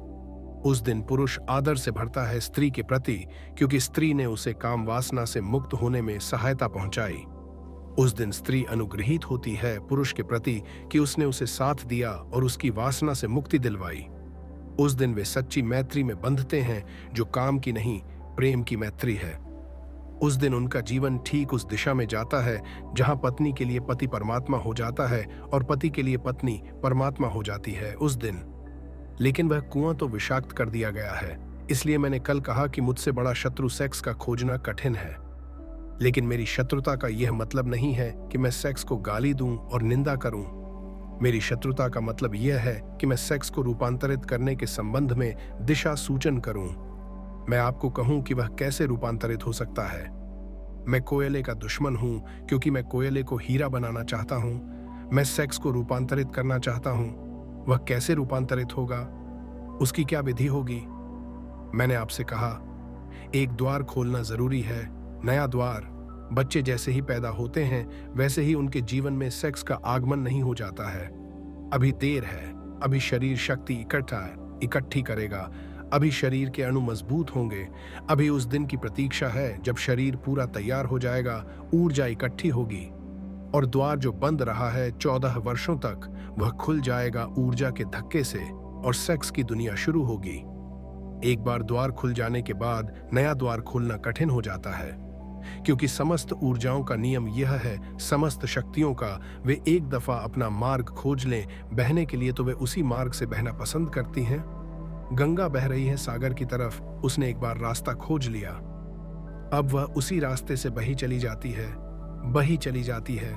Speaker 1: उस दिन पुरुष आदर से भरता है स्त्री के प्रति, क्योंकि स्त्री ने उसे काम वासना से मुक्त होने में सहायता पहुंचाई। उस दिन स्त्री अनुग्रहित होती है पुरुष के प्रति कि उसने उसे साथ दिया और उसकी वासना से मुक्ति दिलवाई। उस दिन वे सच्ची मैत्री में बंधते हैं, जो काम की नहीं, प्रेम की मैत्री है। उस दिन उनका जीवन ठीक उस दिशा में जाता है जहां पत्नी के लिए पति परमात्मा हो जाता है और पति के लिए पत्नी परमात्मा हो जाती है उस दिन। लेकिन वह कुआं तो विषाक्त कर दिया गया है। इसलिए मैंने कल कहा कि मुझसे बड़ा शत्रु सेक्स का खोजना कठिन है। लेकिन मेरी शत्रुता का यह मतलब नहीं है कि मैं सेक्स को गाली दूं और निंदा करूं। मेरी शत्रुता का मतलब यह है कि मैं सेक्स को रूपांतरित करने के संबंध में दिशा सूचन करूं। मैं आपको कहूं कि वह कैसे रूपांतरित हो सकता है। मैं कोयले का दुश्मन हूं क्योंकि मैं कोयले को हीरा बनाना चाहता हूं। मैं सेक्स को रूपांतरित करना चाहता हूं। वह कैसे रूपांतरित होगा? उसकी क्या विधि होगी? मैंने आपसे कहा, एक द्वार खोलना जरूरी है, नया द्वार। बच्चे जैसे ही पैदा होते हैं वैसे ही उनके जीवन में सेक्स का आगमन नहीं हो जाता है। अभी देर है। अभी शरीर शक्ति इकट्ठी करेगा। अभी शरीर के अणु मजबूत होंगे। अभी उस दिन की प्रतीक्षा है जब शरीर पूरा तैयार हो जाएगा, ऊर्जा इकट्ठी होगी और द्वार जो बंद रहा है 14 वर्षों तक, वह खुल जाएगा ऊर्जा के धक्के से और सेक्स की दुनिया शुरू होगी। एक बार द्वार खुल जाने के बाद नया द्वार खोलना कठिन हो जाता है, क्योंकि समस्त ऊर्जाओं का नियम यह है, समस्त शक्तियों का, वे एक दफा अपना मार्ग खोज लें बहने के लिए तो वे उसी मार्ग से बहना पसंद करती हैं। गंगा बह रही है सागर की तरफ, उसने एक बार रास्ता खोज लिया। अब वह उसी रास्ते से बही चली जाती है।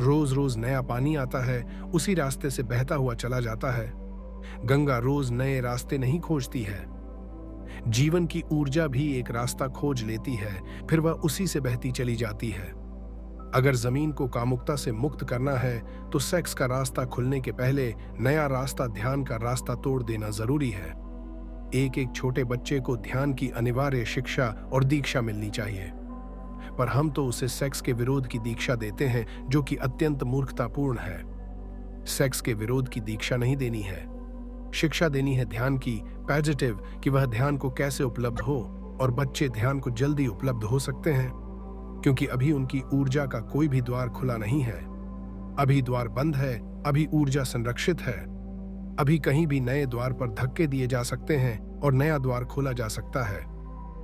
Speaker 1: रोज रोज नया पानी आता है, उसी रास्ते से बहता हुआ चला जाता है। गंगा रोज नए रास्ते नहीं खोजती है। जीवन की ऊर्जा भी एक रास्ता खोज लेती है, फिर वह उसी से बहती चली जाती है। अगर जमीन को कामुकता से मुक्त करना है तो सेक्स का रास्ता खुलने के पहले नया रास्ता, ध्यान का रास्ता तोड़ देना जरूरी है। एक एक छोटे बच्चे को ध्यान की अनिवार्य शिक्षा और दीक्षा मिलनी चाहिए, पर हम तो उसे सेक्स के विरोध की दीक्षा देते हैं, जो कि अत्यंत मूर्खतापूर्ण है। सेक्स के विरोध की दीक्षा नहीं देनी है, शिक्षा देनी है ध्यान की, पॉजिटिव, कि वह ध्यान को कैसे उपलब्ध हो, और बच्चे ध्यान को जल्दी उपलब्ध हो सकते हैं क्योंकि अभी उनकी ऊर्जा का कोई भी द्वार खुला नहीं है। अभी द्वार बंद है, अभी ऊर्जा संरक्षित है। अभी कहीं भी नए द्वार पर धक्के दिए जा सकते हैं और नया द्वार खोला जा सकता है।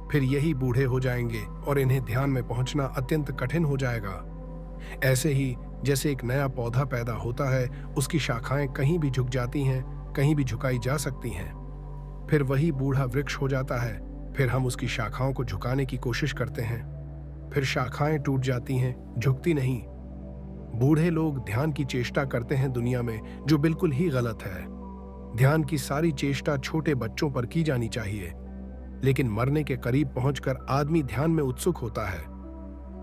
Speaker 1: फिर यही बूढ़े हो जाएंगे और इन्हें ध्यान में पहुंचना अत्यंत कठिन हो जाएगा। ऐसे ही जैसे एक नया पौधा पैदा होता है, उसकी शाखाएं कहीं भी झुक जाती हैं, कहीं भी झुकाई जा सकती हैं। फिर वही बूढ़ा वृक्ष हो जाता है। फिर हम उसकी शाखाओं को झुकाने की कोशिश करते हैं, फिर शाखाएं टूट जाती हैं, झुकती नहीं। बूढ़े लोग ध्यान की चेष्टा करते हैं दुनिया में, जो बिल्कुल ही गलत है। ध्यान की सारी चेष्टा छोटे बच्चों पर की जानी चाहिए, लेकिन मरने के करीब पहुंचकर आदमी ध्यान में उत्सुक होता है।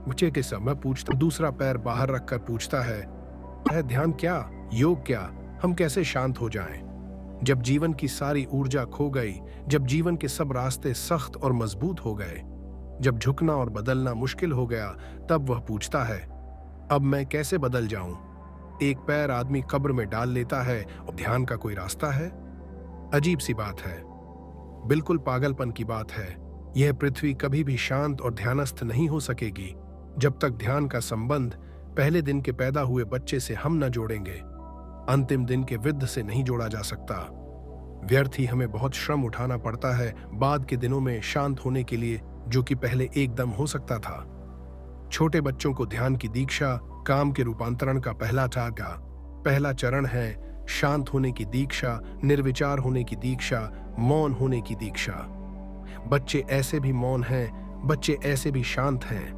Speaker 1: बच्चे के समय पूछता, दूसरा पैर बाहर रखकर पूछता है ध्यान क्या, योग क्या, हम कैसे शांत हो जाएं? जब जीवन की सारी ऊर्जा खो गई, जब जीवन के सब रास्ते सख्त और मजबूत हो गए, जब झुकना और बदलना मुश्किल हो गया, तब वह पूछता है, अब मैं कैसे बदल जाऊं? एक पैर आदमी कब्र में डाल लेता है और ध्यान का कोई रास्ता है? अजीब सी बात है, बिल्कुल पागलपन की बात है। यह पृथ्वी कभी भी शांत और ध्यानस्थ नहीं हो सकेगी जब तक ध्यान का संबंध पहले दिन के पैदा हुए बच्चे से हम न जोड़ेंगे, अंतिम दिन के वृद्ध से नहीं जोड़ा जा सकता। व्यर्थ ही हमें बहुत श्रम उठाना पड़ता है बाद के दिनों में शांत होने के लिए, जो कि पहले एकदम हो सकता था। छोटे बच्चों को ध्यान की दीक्षा काम के रूपांतरण का पहला चरण है। शांत होने की दीक्षा, निर्विचार होने की दीक्षा, मौन होने की दीक्षा। बच्चे ऐसे भी मौन हैं, बच्चे ऐसे भी शांत हैं।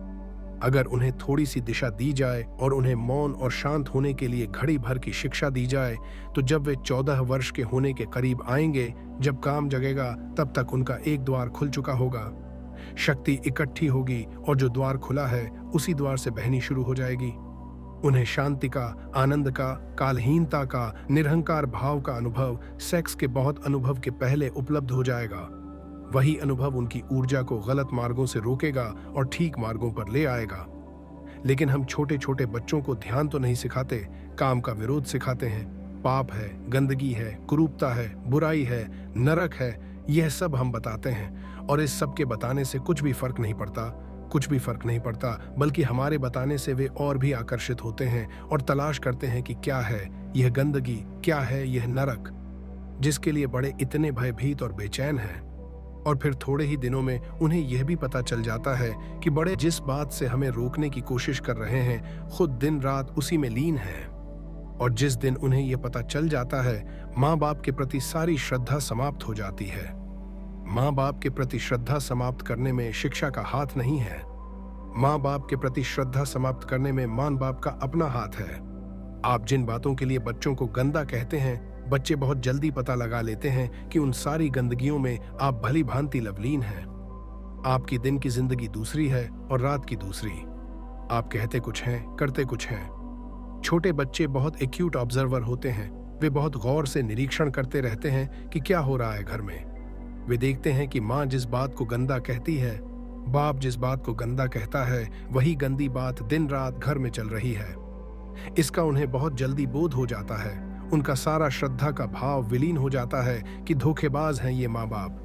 Speaker 1: अगर उन्हें थोड़ी सी दिशा दी जाए और उन्हें मौन और शांत होने के लिए घड़ी भर की शिक्षा दी जाए, तो जब वे 14 वर्ष के होने के करीब आएंगे, जब काम जगेगा, तब तक उनका एक द्वार खुल चुका होगा। शक्ति इकट्ठी होगी और जो द्वार खुला है उसी द्वार से बहनी शुरू हो जाएगी। उन्हें शांति का, आनंद का, कालहीनता का, निरहंकार भाव का अनुभव सेक्स के बहुत अनुभव के पहले उपलब्ध हो जाएगा। वही अनुभव उनकी ऊर्जा को गलत मार्गों से रोकेगा और ठीक मार्गों पर ले आएगा। लेकिन हम छोटे छोटे बच्चों को ध्यान तो नहीं सिखाते, काम का विरोध सिखाते हैं। पाप है, गंदगी है, कुरूपता है, बुराई है, नरक है, यह सब हम बताते हैं। और इस सब के बताने से कुछ भी फर्क नहीं पड़ता, बल्कि हमारे बताने से वे और भी आकर्षित होते हैं और तलाश करते हैं कि क्या है यह गंदगी, क्या है यह नरक, जिसके लिए बड़े इतने भयभीत और बेचैन हैं। और फिर थोड़े ही दिनों में उन्हें यह भी पता चल जाता है कि बड़े जिस बात से हमें रोकने की कोशिश कर रहे हैं, खुद दिन रात उसी में लीन हैं। और जिस दिन उन्हें यह पता चल जाता है, माँ बाप के प्रति सारी श्रद्धा समाप्त हो जाती है। माँ बाप के प्रति श्रद्धा समाप्त करने में शिक्षा का हाथ नहीं है। माँ बाप के प्रति श्रद्धा समाप्त करने में माँ बाप का अपना हाथ है। आप जिन बातों के लिए बच्चों को गंदा कहते हैं, बच्चे बहुत जल्दी पता लगा लेते हैं कि उन सारी गंदगियों में आप भली भांति लवलीन हैं। आपकी दिन की जिंदगी दूसरी है और रात की दूसरी। आप कहते कुछ हैं, करते कुछ हैं। छोटे बच्चे बहुत एक्यूट ऑब्जर्वर होते हैं। वे बहुत गौर से निरीक्षण करते रहते हैं कि क्या हो रहा है घर में। वे देखते हैं कि माँ जिस बात को गंदा कहती है, बाप जिस बात को गंदा कहता है, वही गंदी बात दिन रात घर में चल रही है। इसका उन्हें बहुत जल्दी बोध हो जाता है। उनका सारा श्रद्धा का भाव विलीन हो जाता है कि धोखेबाज हैं ये माँ बाप,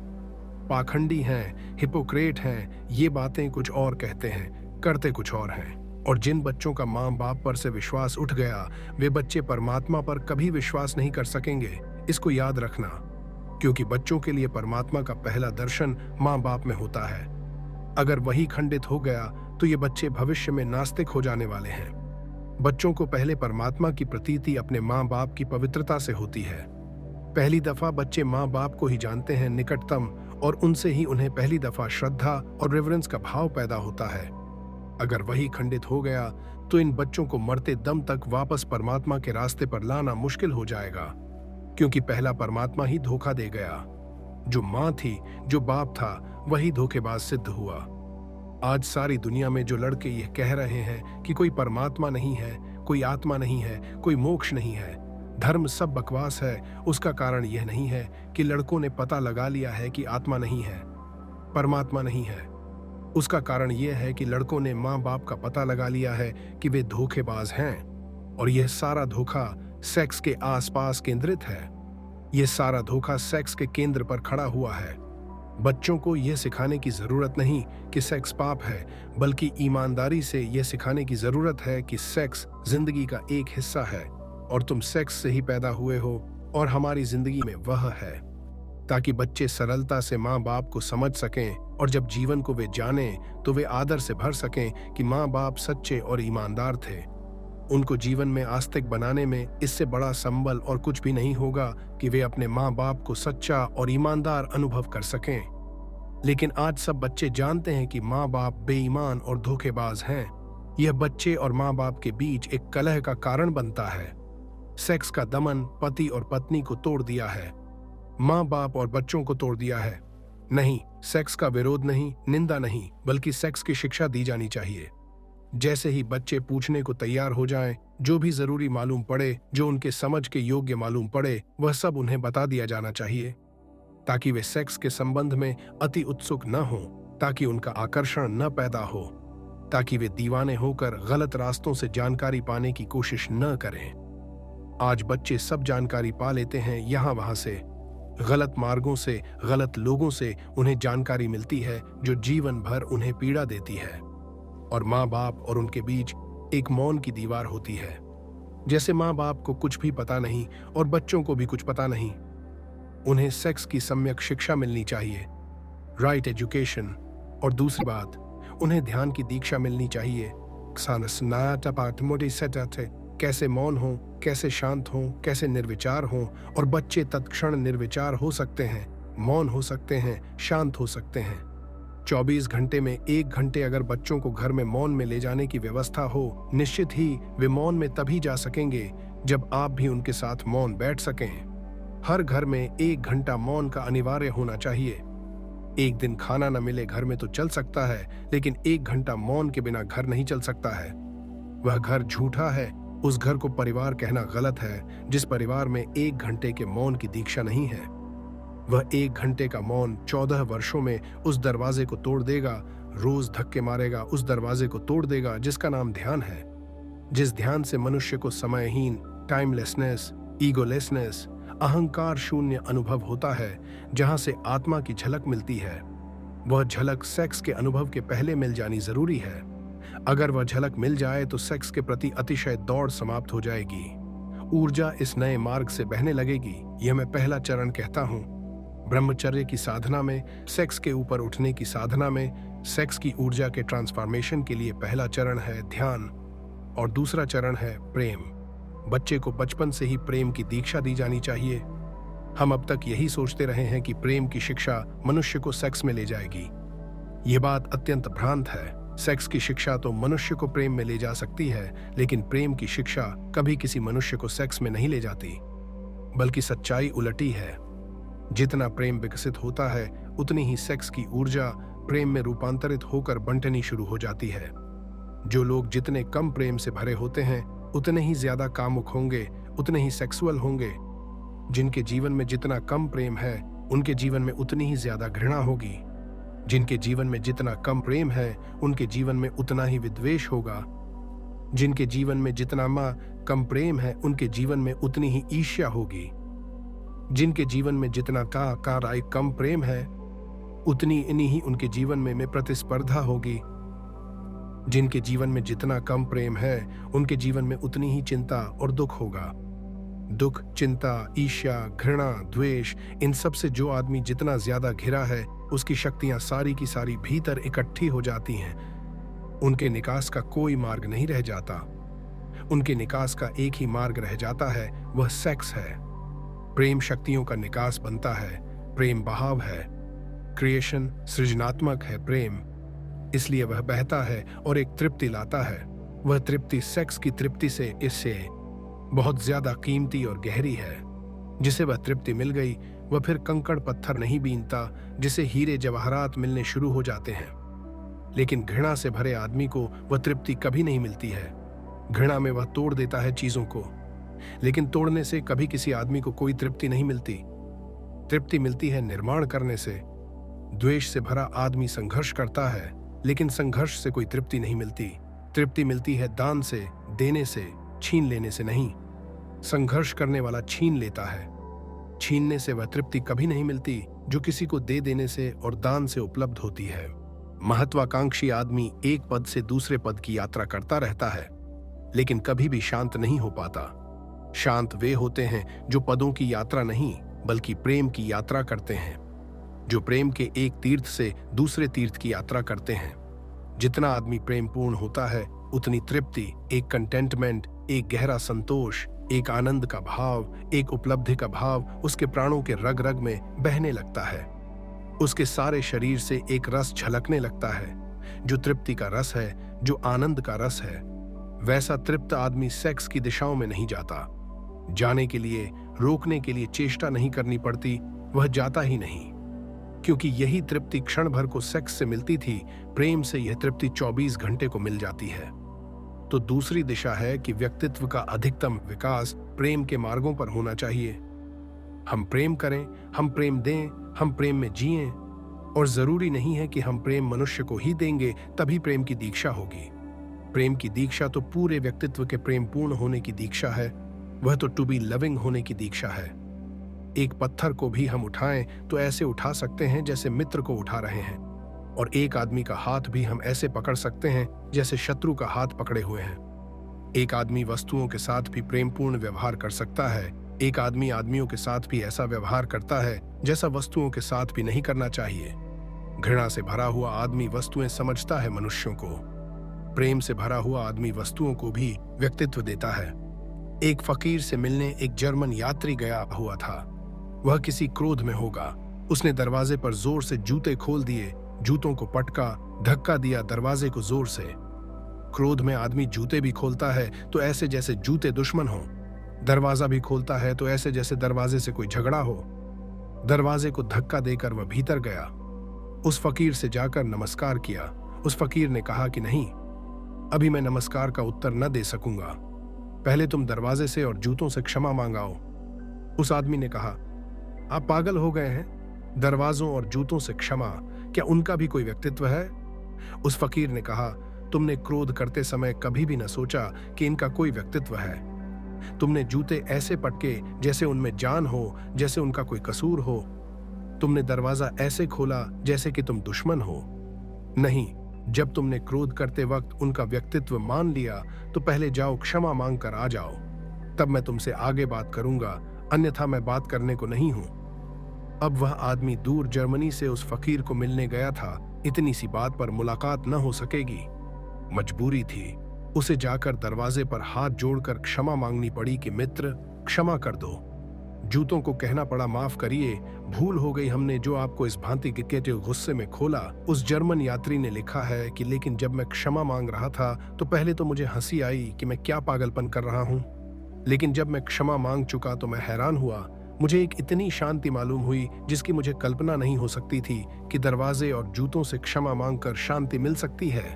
Speaker 1: पाखंडी हैं, हिपोक्रेट हैं। ये बातें कुछ और कहते हैं, करते कुछ और हैं। और जिन बच्चों का माँ बाप पर से विश्वास उठ गया, वे बच्चे परमात्मा पर कभी विश्वास नहीं कर सकेंगे। इसको याद रखना, क्योंकि बच्चों के लिए परमात्मा का पहला दर्शन माँ बाप में होता है। अगर वही खंडित हो गया तो ये बच्चे भविष्य में नास्तिक हो जाने वाले हैं। बच्चों को पहले परमात्मा की प्रतीति अपने माँ बाप की पवित्रता से होती है। पहली दफा बच्चे माँ बाप को ही जानते हैं निकटतम, और उनसे ही उन्हें पहली दफा श्रद्धा और रेवरेंस का भाव पैदा होता है। अगर वही खंडित हो गया तो इन बच्चों को मरते दम तक वापस परमात्मा के रास्ते पर लाना मुश्किल हो जाएगा, क्योंकि पहला परमात्मा ही धोखा दे गया। जो माँ थी, जो बाप था, वही धोखेबाज सिद्ध हुआ। आज सारी दुनिया में जो लड़के यह कह रहे हैं कि कोई परमात्मा नहीं है, कोई आत्मा नहीं है, कोई मोक्ष नहीं है, धर्म सब बकवास है, उसका कारण यह नहीं है कि लड़कों ने पता लगा लिया है कि आत्मा नहीं है, परमात्मा नहीं है। उसका कारण यह है कि लड़कों ने माँ बाप का पता लगा लिया है कि वे धोखेबाज हैं, और यह सारा धोखा सेक्स के आसपास केंद्रित है। यह सारा धोखा सेक्स के केंद्र पर खड़ा हुआ है। बच्चों को यह सिखाने की जरूरत नहीं कि सेक्स पाप है, बल्कि ईमानदारी से यह सिखाने की जरूरत है कि सेक्स जिंदगी का एक हिस्सा है और तुम सेक्स से ही पैदा हुए हो और हमारी जिंदगी में वह है, ताकि बच्चे सरलता से माँ बाप को समझ सकें, और जब जीवन को वे जानें तो वे आदर से भर सकें कि माँ बाप सच्चे और ईमानदार थे। उनको जीवन में आस्तिक बनाने में इससे बड़ा संबल और कुछ भी नहीं होगा कि वे अपने माँ बाप को सच्चा और ईमानदार अनुभव कर सकें। लेकिन आज सब बच्चे जानते हैं कि माँ बाप बेईमान और धोखेबाज हैं। यह बच्चे और माँ बाप के बीच एक कलह का कारण बनता है। सेक्स का दमन पति और पत्नी को तोड़ दिया है, माँ बाप और बच्चों को तोड़ दिया है। नहीं, सेक्स का विरोध नहीं, निंदा नहीं, बल्कि सेक्स की शिक्षा दी जानी चाहिए। जैसे ही बच्चे पूछने को तैयार हो जाएं, जो भी जरूरी मालूम पड़े, जो उनके समझ के योग्य मालूम पड़े, वह सब उन्हें बता दिया जाना चाहिए, ताकि वे सेक्स के संबंध में अति उत्सुक न हो, ताकि उनका आकर्षण न पैदा हो, ताकि वे दीवाने होकर गलत रास्तों से जानकारी पाने की कोशिश न करें। आज बच्चे सब जानकारी पा लेते हैं, यहाँ वहां से, गलत मार्गों से, गलत लोगों से उन्हें जानकारी मिलती है जो जीवन भर उन्हें पीड़ा देती है। और माँ बाप और उनके बीच एक मौन की दीवार होती है, जैसे माँ बाप को कुछ भी पता नहीं और बच्चों को भी कुछ पता नहीं। उन्हें सेक्स की सम्यक शिक्षा मिलनी चाहिए, राइट एजुकेशन। और दूसरी बात, उन्हें ध्यान की दीक्षा मिलनी चाहिए, कैसे मौन हो, कैसे शांत हो, कैसे निर्विचार हो। और बच्चे तत्क्षण निर्विचार हो सकते हैं, मौन हो सकते हैं, शांत हो सकते हैं। 24 घंटे में 1 घंटे अगर बच्चों को घर में मौन में ले जाने की व्यवस्था हो, निश्चित ही वे मौन में तभी जा सकेंगे जब आप भी उनके साथ मौन बैठ सकें। हर घर में 1 घंटा मौन का अनिवार्य होना चाहिए। एक दिन खाना न मिले घर में तो चल सकता है, लेकिन 1 घंटा मौन के बिना घर नहीं चल सकता है। वह घर झूठा है, उस घर को परिवार कहना गलत है जिस परिवार में 1 घंटे के मौन की दीक्षा नहीं है। वह 1 घंटे का मौन 14 वर्षों में उस दरवाजे को तोड़ देगा, रोज धक्के मारेगा, उस दरवाजे को तोड़ देगा जिसका नाम ध्यान है। जिस ध्यान से मनुष्य को समयहीन, टाइमलेसनेस, ईगोलेसनेस, अहंकार शून्य अनुभव होता है, जहां से आत्मा की झलक मिलती है। वह झलक सेक्स के अनुभव के पहले मिल जानी जरूरी है। अगर वह झलक मिल जाए तो सेक्स के प्रति अतिशय दौड़ समाप्त हो जाएगी, ऊर्जा इस नए मार्ग से बहने लगेगी। यह मैं पहला चरण कहता हूं। ब्रह्मचर्य की साधना में, सेक्स के ऊपर उठने की साधना में, सेक्स की ऊर्जा के ट्रांसफॉर्मेशन के लिए पहला चरण है ध्यान और दूसरा चरण है प्रेम। बच्चे को बचपन से ही प्रेम की दीक्षा दी जानी चाहिए। हम अब तक यही सोचते रहे हैं कि प्रेम की शिक्षा मनुष्य को सेक्स में ले जाएगी। यह बात अत्यंत भ्रांत है। सेक्स की शिक्षा तो मनुष्य को प्रेम में ले जा सकती है, लेकिन प्रेम की शिक्षा कभी किसी मनुष्य को सेक्स में नहीं ले जाती। बल्कि सच्चाई उलटी है। जितना प्रेम विकसित होता है, उतनी ही सेक्स की ऊर्जा प्रेम में रूपांतरित होकर बंटनी शुरू हो जाती है। जो लोग जितने कम प्रेम से भरे होते हैं, उतने ही ज्यादा कामुक होंगे, उतने ही सेक्सुअल होंगे। जिनके जीवन में जितना कम प्रेम है, उनके जीवन में उतनी ही ज्यादा घृणा होगी। जिनके जीवन में जितना कम प्रेम है, उनके जीवन में उतना ही विद्वेष होगा। जिनके जीवन में जितना कम प्रेम है, उनके जीवन में उतनी ही ईर्ष्या होगी। जिनके जीवन में जितना कम प्रेम है, उतनी इन्हीं ही उनके जीवन में प्रतिस्पर्धा होगी। जिनके जीवन में जितना कम प्रेम है, उनके जीवन में उतनी ही चिंता और दुख होगा। दुख, चिंता, ईर्ष्या, घृणा, द्वेष, इन सब से जो आदमी जितना ज्यादा घिरा है, उसकी शक्तियां सारी की सारी भीतर इकट्ठी हो जाती हैं। उनके निकास का कोई मार्ग नहीं रह जाता। उनके निकास का एक ही मार्ग रह जाता है, वह सेक्स है। प्रेम शक्तियों का निकास बनता है। प्रेम बहाव है, क्रिएशन, सृजनात्मक है प्रेम। इसलिए वह बहता है और एक तृप्ति लाता है। वह तृप्ति सेक्स की तृप्ति से इससे बहुत ज्यादा कीमती और गहरी है। जिसे वह तृप्ति मिल गई, वह फिर कंकड़ पत्थर नहीं बीनता, जिसे हीरे जवाहरात मिलने शुरू हो जाते हैं। लेकिन घृणा से भरे आदमी को वह तृप्ति कभी नहीं मिलती है। घृणा में वह तोड़ देता है चीजों को, लेकिन तोड़ने से कभी किसी आदमी को कोई तृप्ति नहीं मिलती। तृप्ति मिलती है निर्माण करने से। द्वेष से भरा आदमी संघर्ष करता है, लेकिन संघर्ष से कोई तृप्ति नहीं मिलती। तृप्ति मिलती है दान से, देने से, छीन लेने से नहीं। संघर्ष करने वाला छीन लेता है। छीनने से वह तृप्ति कभी नहीं मिलती जो किसी को दे देने से और दान से उपलब्ध होती है। महत्वाकांक्षी आदमी एक पद से दूसरे पद की यात्रा करता रहता है, लेकिन कभी भी शांत नहीं हो पाता। शांत वे होते हैं जो पदों की यात्रा नहीं, बल्कि प्रेम की यात्रा करते हैं, जो प्रेम के एक तीर्थ से दूसरे तीर्थ की यात्रा करते हैं। जितना आदमी प्रेम पूर्ण होता है, उतनी तृप्ति, एक कंटेंटमेंट, एक गहरा संतोष, एक आनंद का भाव, एक उपलब्धि का भाव उसके प्राणों के रग रग में बहने लगता है। उसके सारे शरीर से एक रस झलकने लगता है, जो तृप्ति का रस है, जो आनंद का रस है। वैसा तृप्त आदमी सेक्स की दिशाओं में नहीं जाता। जाने के लिए, रोकने के लिए चेष्टा नहीं करनी पड़ती, वह जाता ही नहीं। क्योंकि यही तृप्ति क्षण भर को सेक्स से मिलती थी, प्रेम से यह तृप्ति 24 घंटे को मिल जाती है। तो दूसरी दिशा है कि व्यक्तित्व का अधिकतम विकास प्रेम के मार्गों पर होना चाहिए। हम प्रेम करें, हम प्रेम दें, हम प्रेम में जिएं। और जरूरी नहीं है कि हम प्रेम मनुष्य को ही देंगे तभी प्रेम की दीक्षा होगी। प्रेम की दीक्षा तो पूरे व्यक्तित्व के प्रेम पूर्ण होने की दीक्षा है। वह तो टू बी लविंग होने की दीक्षा है। एक पत्थर को भी हम उठाएं तो ऐसे उठा सकते हैं जैसे मित्र को उठा रहे हैं, और एक आदमी का हाथ भी हम ऐसे पकड़ सकते हैं जैसे शत्रु का हाथ पकड़े हुए हैं। एक आदमी वस्तुओं के साथ भी प्रेमपूर्ण व्यवहार कर सकता है। एक आदमी आदमियों के साथ भी ऐसा व्यवहार करता है जैसा वस्तुओं के साथ भी नहीं करना चाहिए। घृणा से भरा हुआ आदमी वस्तुएं समझता है मनुष्यों को। प्रेम से भरा हुआ आदमी वस्तुओं को भी व्यक्तित्व देता है। एक फकीर से मिलने एक जर्मन यात्री गया हुआ था। वह किसी क्रोध में होगा। उसने दरवाजे पर जोर से जूते खोल दिए, जूतों को पटका, धक्का दिया दरवाजे को जोर से। क्रोध में आदमी जूते भी खोलता है तो ऐसे जैसे जूते दुश्मन हो, दरवाजा भी खोलता है तो ऐसे जैसे दरवाजे से कोई झगड़ा हो। दरवाजे को धक्का देकर वह भीतर गया। उस फकीर से जाकर नमस्कार किया। उस फकीर ने कहा कि नहीं, अभी मैं नमस्कार का उत्तर न दे सकूंगा, पहले तुम दरवाजे से और जूतों से क्षमा मांगाओ। उस आदमी ने कहा, आप पागल हो गए हैं? दरवाजों और जूतों से क्षमा, क्या उनका भी कोई व्यक्तित्व है? उस फकीर ने कहा, तुमने क्रोध करते समय कभी भी न सोचा कि इनका कोई व्यक्तित्व है। तुमने जूते ऐसे पटके जैसे उनमें जान हो, जैसे उनका कोई कसूर हो। तुमने दरवाजा ऐसे खोला जैसे कि तुम दुश्मन हो। नहीं, जब तुमने क्रोध करते वक्त उनका व्यक्तित्व मान लिया तो पहले जाओ क्षमा मांग कर आ जाओ, तब मैं तुमसे आगे बात करूंगा, अन्यथा मैं बात करने को नहीं हूं। अब वह आदमी दूर जर्मनी से उस फकीर को मिलने गया था। इतनी सी बात पर मुलाकात न हो सकेगी, मजबूरी थी। उसे जाकर दरवाजे पर हाथ जोड़कर क्षमा मांगनी पड़ी कि मित्र क्षमा कर दो। जूतों को कहना पड़ा, माफ करिए, भूल हो गई, हमने जो आपको इस भांति के गुस्से में खोला। उस जर्मन यात्री ने लिखा है कि लेकिन जब मैं क्षमा मांग रहा था तो पहले तो मुझे हंसी आई कि मैं क्या पागलपन कर रहा हूं, लेकिन जब मैं क्षमा मांग चुका तो मैं हैरान हुआ। मुझे एक इतनी शांति मालूम हुई जिसकी मुझे कल्पना नहीं हो सकती थी कि दरवाजे और जूतों से क्षमा मांगकर शांति मिल सकती है।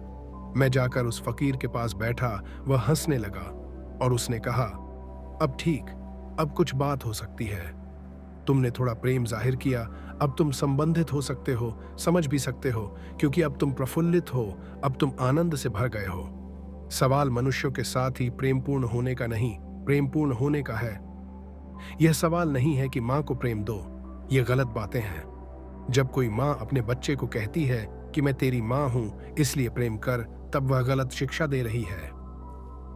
Speaker 1: मैं जाकर उस फकीर के पास बैठा। वह हंसने लगा और उसने कहा, अब ठीक, अब कुछ बात हो सकती है। तुमने थोड़ा प्रेम जाहिर किया, अब तुम संबंधित हो सकते हो, समझ भी सकते हो, क्योंकि अब तुम प्रफुल्लित हो, अब तुम आनंद से भर गए हो। सवाल मनुष्यों के साथ ही प्रेमपूर्ण होने का नहीं, प्रेमपूर्ण होने का है। यह सवाल नहीं है कि मां को प्रेम दो, ये गलत बातें हैं। जब कोई मां अपने बच्चे को कहती है कि मैं तेरी मां हूं इसलिए प्रेम कर, तब वह गलत शिक्षा दे रही है,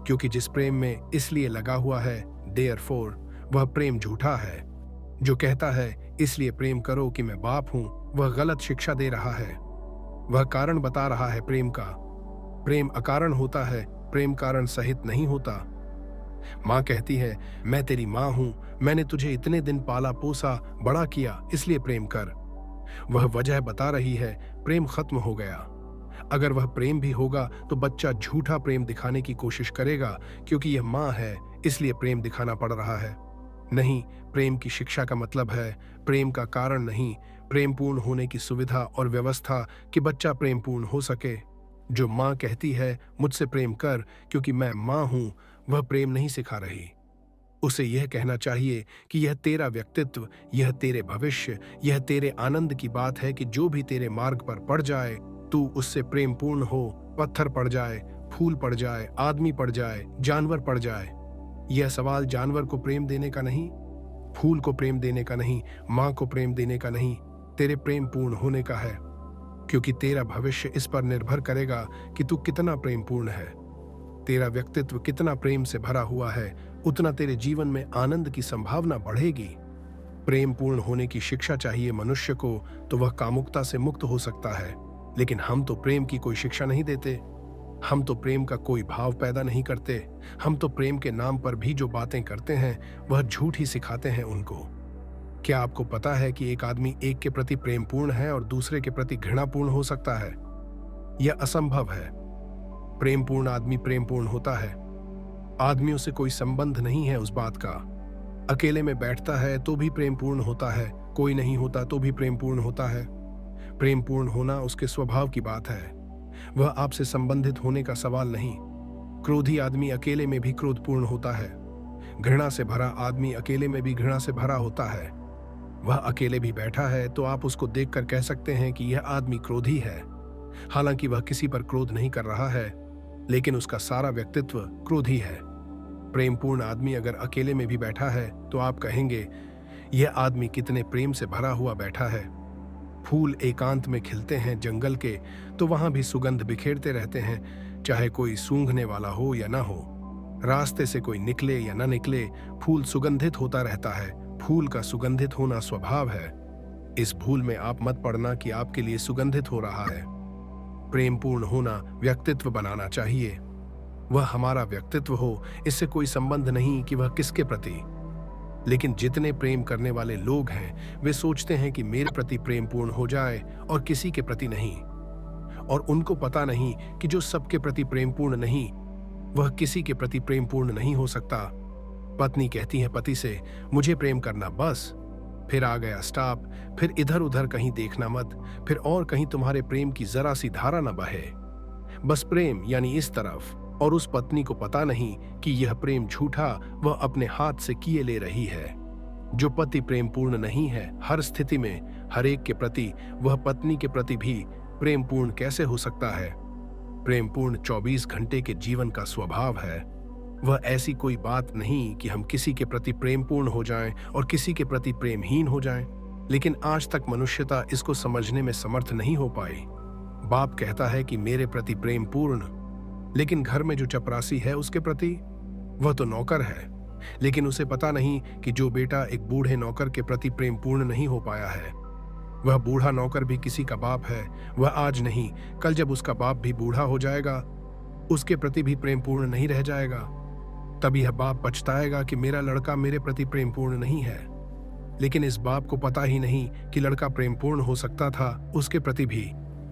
Speaker 1: क्योंकि जिस प्रेम में इसलिए लगा हुआ है, देयरफॉर, वह प्रेम झूठा है। जो कहता है इसलिए प्रेम करो कि मैं बाप हूं, वह गलत शिक्षा दे रहा है। वह कारण बता रहा है प्रेम का। प्रेम अकारण होता है, प्रेम कारण सहित नहीं होता। मां कहती है, मैं तेरी मां हूं, मैंने तुझे इतने दिन पाला पोसा बड़ा किया, इसलिए प्रेम कर। वह वजह बता रही है, प्रेम खत्म हो गया। अगर वह प्रेम भी होगा तो बच्चा झूठा प्रेम दिखाने की कोशिश करेगा, क्योंकि यह मां है इसलिए प्रेम दिखाना पड़ रहा है। नहीं, प्रेम की शिक्षा का मतलब है प्रेम का कारण नहीं, प्रेम पूर्ण होने की सुविधा और व्यवस्था कि बच्चा प्रेम पूर्ण हो सके। जो मां कहती है मुझसे प्रेम कर क्योंकि मैं मां हूं, वह प्रेम नहीं सिखा रही। उसे यह कहना चाहिए कि यह तेरा व्यक्तित्व, यह तेरे भविष्य, यह तेरे आनंद की बात है कि जो भी तेरे मार्ग पर पड़ जाए तू उससे प्रेम पूर्ण हो। पत्थर पड़ जाए, फूल पड़ जाए, आदमी पड़ जाए, जानवर पड़ जाए, यह सवाल जानवर को प्रेम देने का नहीं, फूल को प्रेम देने का नहीं, मां को प्रेम देने का नहीं, तेरे प्रेम पूर्ण होने का है। क्योंकि तेरा भविष्य इस पर निर्भर करेगा कि तू कितना प्रेम पूर्ण है। तेरा व्यक्तित्व कितना प्रेम से भरा हुआ है, उतना तेरे जीवन में आनंद की संभावना बढ़ेगी। प्रेम पूर्ण होने की शिक्षा चाहिए मनुष्य को तो वह कामुकता से मुक्त हो सकता है। लेकिन हम तो प्रेम की कोई शिक्षा नहीं देते, हम तो प्रेम का कोई भाव पैदा नहीं करते। हम तो प्रेम के नाम पर भी जो बातें करते हैं वह झूठ ही सिखाते हैं उनको। क्या आपको पता है कि एक आदमी एक के प्रति प्रेमपूर्ण है और दूसरे के प्रति घृणापूर्ण हो सकता है? यह असंभव है। प्रेमपूर्ण आदमी प्रेमपूर्ण होता है, आदमियों से कोई संबंध नहीं है उस बात का। अकेले में बैठता है तो भी प्रेमपूर्ण होता है, कोई नहीं होता तो भी प्रेमपूर्ण होता है। प्रेमपूर्ण होना उसके स्वभाव की बात है, वह आपसे संबंधित होने का सवाल नहीं। क्रोधी आदमी अकेले में भी क्रोधपूर्ण होता है। घृणा से भरा आदमी अकेले में भी घृणा से भरा होता है। वह अकेले भी बैठा है तो आप उसको देखकर कह सकते हैं कि यह आदमी क्रोधी है। हालांकि वह किसी पर क्रोध नहीं कर रहा है, लेकिन उसका सारा व्यक्तित्व क्रोधी है। प्रेमपूर्ण आदमी अगर अकेले में भी बैठा है तो आप कहेंगे, यह आदमी कितने प्रेम से भरा हुआ बैठा है। फूल एकांत में खिलते हैं जंगल के तो वहां भी सुगंध बिखेरते रहते हैं, चाहे कोई सूंघने वाला हो या ना हो। रास्ते से कोई निकले या ना निकले, फूल सुगंधित होता रहता है। फूल का सुगंधित होना स्वभाव है। इस भूल में आप मत पड़ना कि आपके लिए सुगंधित हो रहा है। प्रेमपूर्ण होना व्यक्तित्व बनाना चाहिए। वह हमारा व्यक्तित्व हो, इससे कोई संबंध नहीं कि वह किसके प्रति। लेकिन जितने प्रेम करने वाले लोग हैं वे सोचते हैं कि मेरे प्रति प्रेमपूर्ण हो जाए और किसी के प्रति नहीं। और उनको पता नहीं कि जो सबके प्रति प्रेमपूर्ण नहीं, वह किसी के प्रति प्रेमपूर्ण नहीं हो सकता। पत्नी कहती है पति से, मुझे प्रेम करना बस। फिर आ गया स्टॉप, फिर इधर उधर कहीं देखना मत, फिर और कहीं तुम्हारे प्रेम की जरा सी धारा न बहे। बस प्रेम यानी इस तरफ। और उस पत्नी को पता नहीं कि यह प्रेम झूठा वह अपने हाथ से किए ले रही है। जो पति प्रेमपूर्ण नहीं है, हर स्थिति में हर एक के प्रति, वह पत्नी के प्रति भी प्रेमपूर्ण कैसे हो सकता है। प्रेमपूर्ण 24 घंटे के जीवन का स्वभाव है। वह ऐसी कोई बात नहीं कि हम किसी के प्रति प्रेमपूर्ण हो जाएं और किसी के प्रति प्रेमहीन हो जाएं। लेकिन आज तक मनुष्यता इसको समझने में समर्थ नहीं हो पाई। बाप कहता है कि मेरे प्रति प्रेमपूर्ण, लेकिन घर में जो चपरासी है उसके प्रति, वह तो नौकर है। लेकिन उसे पता नहीं कि जो बेटा एक बूढ़े नौकर के प्रति प्रेमपूर्ण नहीं हो पाया है, वह बूढ़ा नौकर भी किसी का बाप है। वह आज नहीं, कल जब उसका बाप भी बूढ़ा हो जाएगा, उसके प्रति भी प्रेमपूर्ण नहीं रह जाएगा। तब यह बाप पछताएगा कि मेरा लड़का मेरे प्रति प्रेमपूर्ण नहीं है। लेकिन इस बाप को पता ही नहीं कि लड़का प्रेमपूर्ण हो सकता था उसके प्रति भी।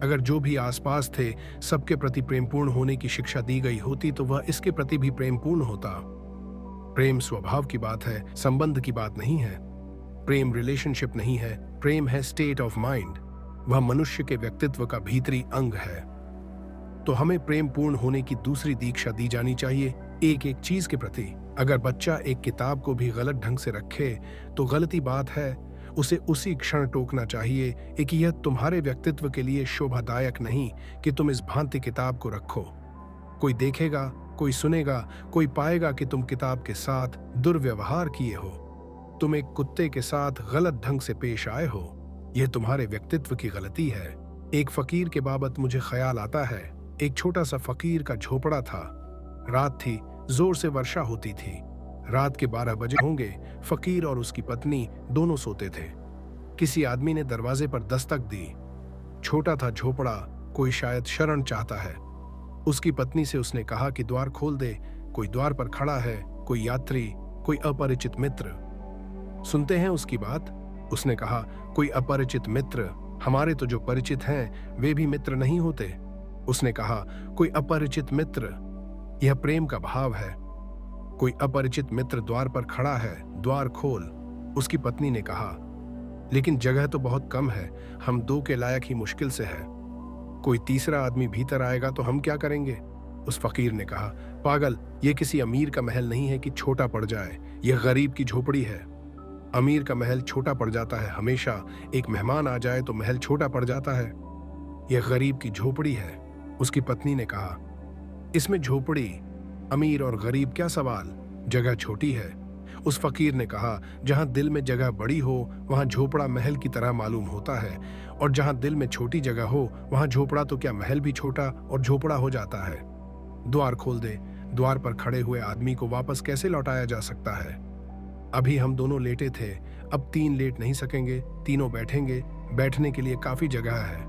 Speaker 1: अगर जो भी आसपास थे सबके प्रति प्रेमपूर्ण होने की शिक्षा दी गई होती तो वह इसके प्रति भी प्रेमपूर्ण होता। प्रेम स्वभाव की बात है, संबंध की बात नहीं है। प्रेम रिलेशनशिप नहीं है, प्रेम है स्टेट ऑफ माइंड। वह मनुष्य के व्यक्तित्व का भीतरी अंग है। तो हमें प्रेमपूर्ण होने की दूसरी दीक्षा दी जानी चाहिए, एक एक चीज के प्रति। अगर बच्चा एक किताब को भी गलत ढंग से रखे तो गलती बात है, उसे उसी क्षण टोकना चाहिए कि यह तुम्हारे व्यक्तित्व के लिए शोभादायक नहीं कि तुम इस भांति किताब को रखो। कोई देखेगा, कोई सुनेगा, कोई पाएगा कि तुम किताब के साथ दुर्व्यवहार किए हो, तुम एक कुत्ते के साथ गलत ढंग से पेश आए हो। यह तुम्हारे व्यक्तित्व की गलती है। एक फकीर के बाबत मुझे ख्याल आता है। एक छोटा सा फकीर का झोपड़ा था। रात थी, जोर से वर्षा होती थी। रात के 12 बजे होंगे। फकीर और उसकी पत्नी दोनों सोते थे। किसी आदमी ने दरवाजे पर दस्तक दी। छोटा था झोपड़ा, कोई शायद शरण चाहता है। उसकी पत्नी से उसने कहा कि द्वार खोल दे, कोई द्वार पर खड़ा है, कोई यात्री, कोई अपरिचित मित्र। सुनते हैं उसकी बात? उसने कहा, कोई अपरिचित मित्र? हमारे तो जो परिचित हैं वे भी मित्र नहीं होते। उसने कहा, कोई अपरिचित मित्र। यह प्रेम का भाव है। कोई अपरिचित मित्र द्वार पर खड़ा है, द्वार खोल। उसकी पत्नी ने कहा, लेकिन जगह तो बहुत कम है, हम 2 के लायक ही मुश्किल से है। कोई तीसरा आदमी भीतर आएगा तो हम क्या करेंगे? उस फकीर ने कहा, पागल, यह किसी अमीर का महल नहीं है कि छोटा पड़ जाए। यह गरीब की झोपड़ी है। अमीर का महल छोटा पड़ जाता है हमेशा। एक मेहमान आ जाए तो महल छोटा पड़ जाता है। यह गरीब की झोपड़ी है। उसकी पत्नी ने कहा, इसमें झोपड़ी, अमीर और गरीब क्या सवाल, जगह छोटी है। उस फकीर ने कहा, जहां दिल में जगह बड़ी हो वहां झोपड़ा महल की तरह मालूम होता है, और जहां दिल में छोटी जगह हो वहां झोपड़ा तो क्या महल भी छोटा और झोपड़ा हो जाता है। द्वार खोल दे। द्वार पर खड़े हुए आदमी को वापस कैसे लौटाया जा सकता है? अभी हम दोनों लेटे थे, अब 3 लेट नहीं सकेंगे, तीनों बैठेंगे। बैठने के लिए काफी जगह है।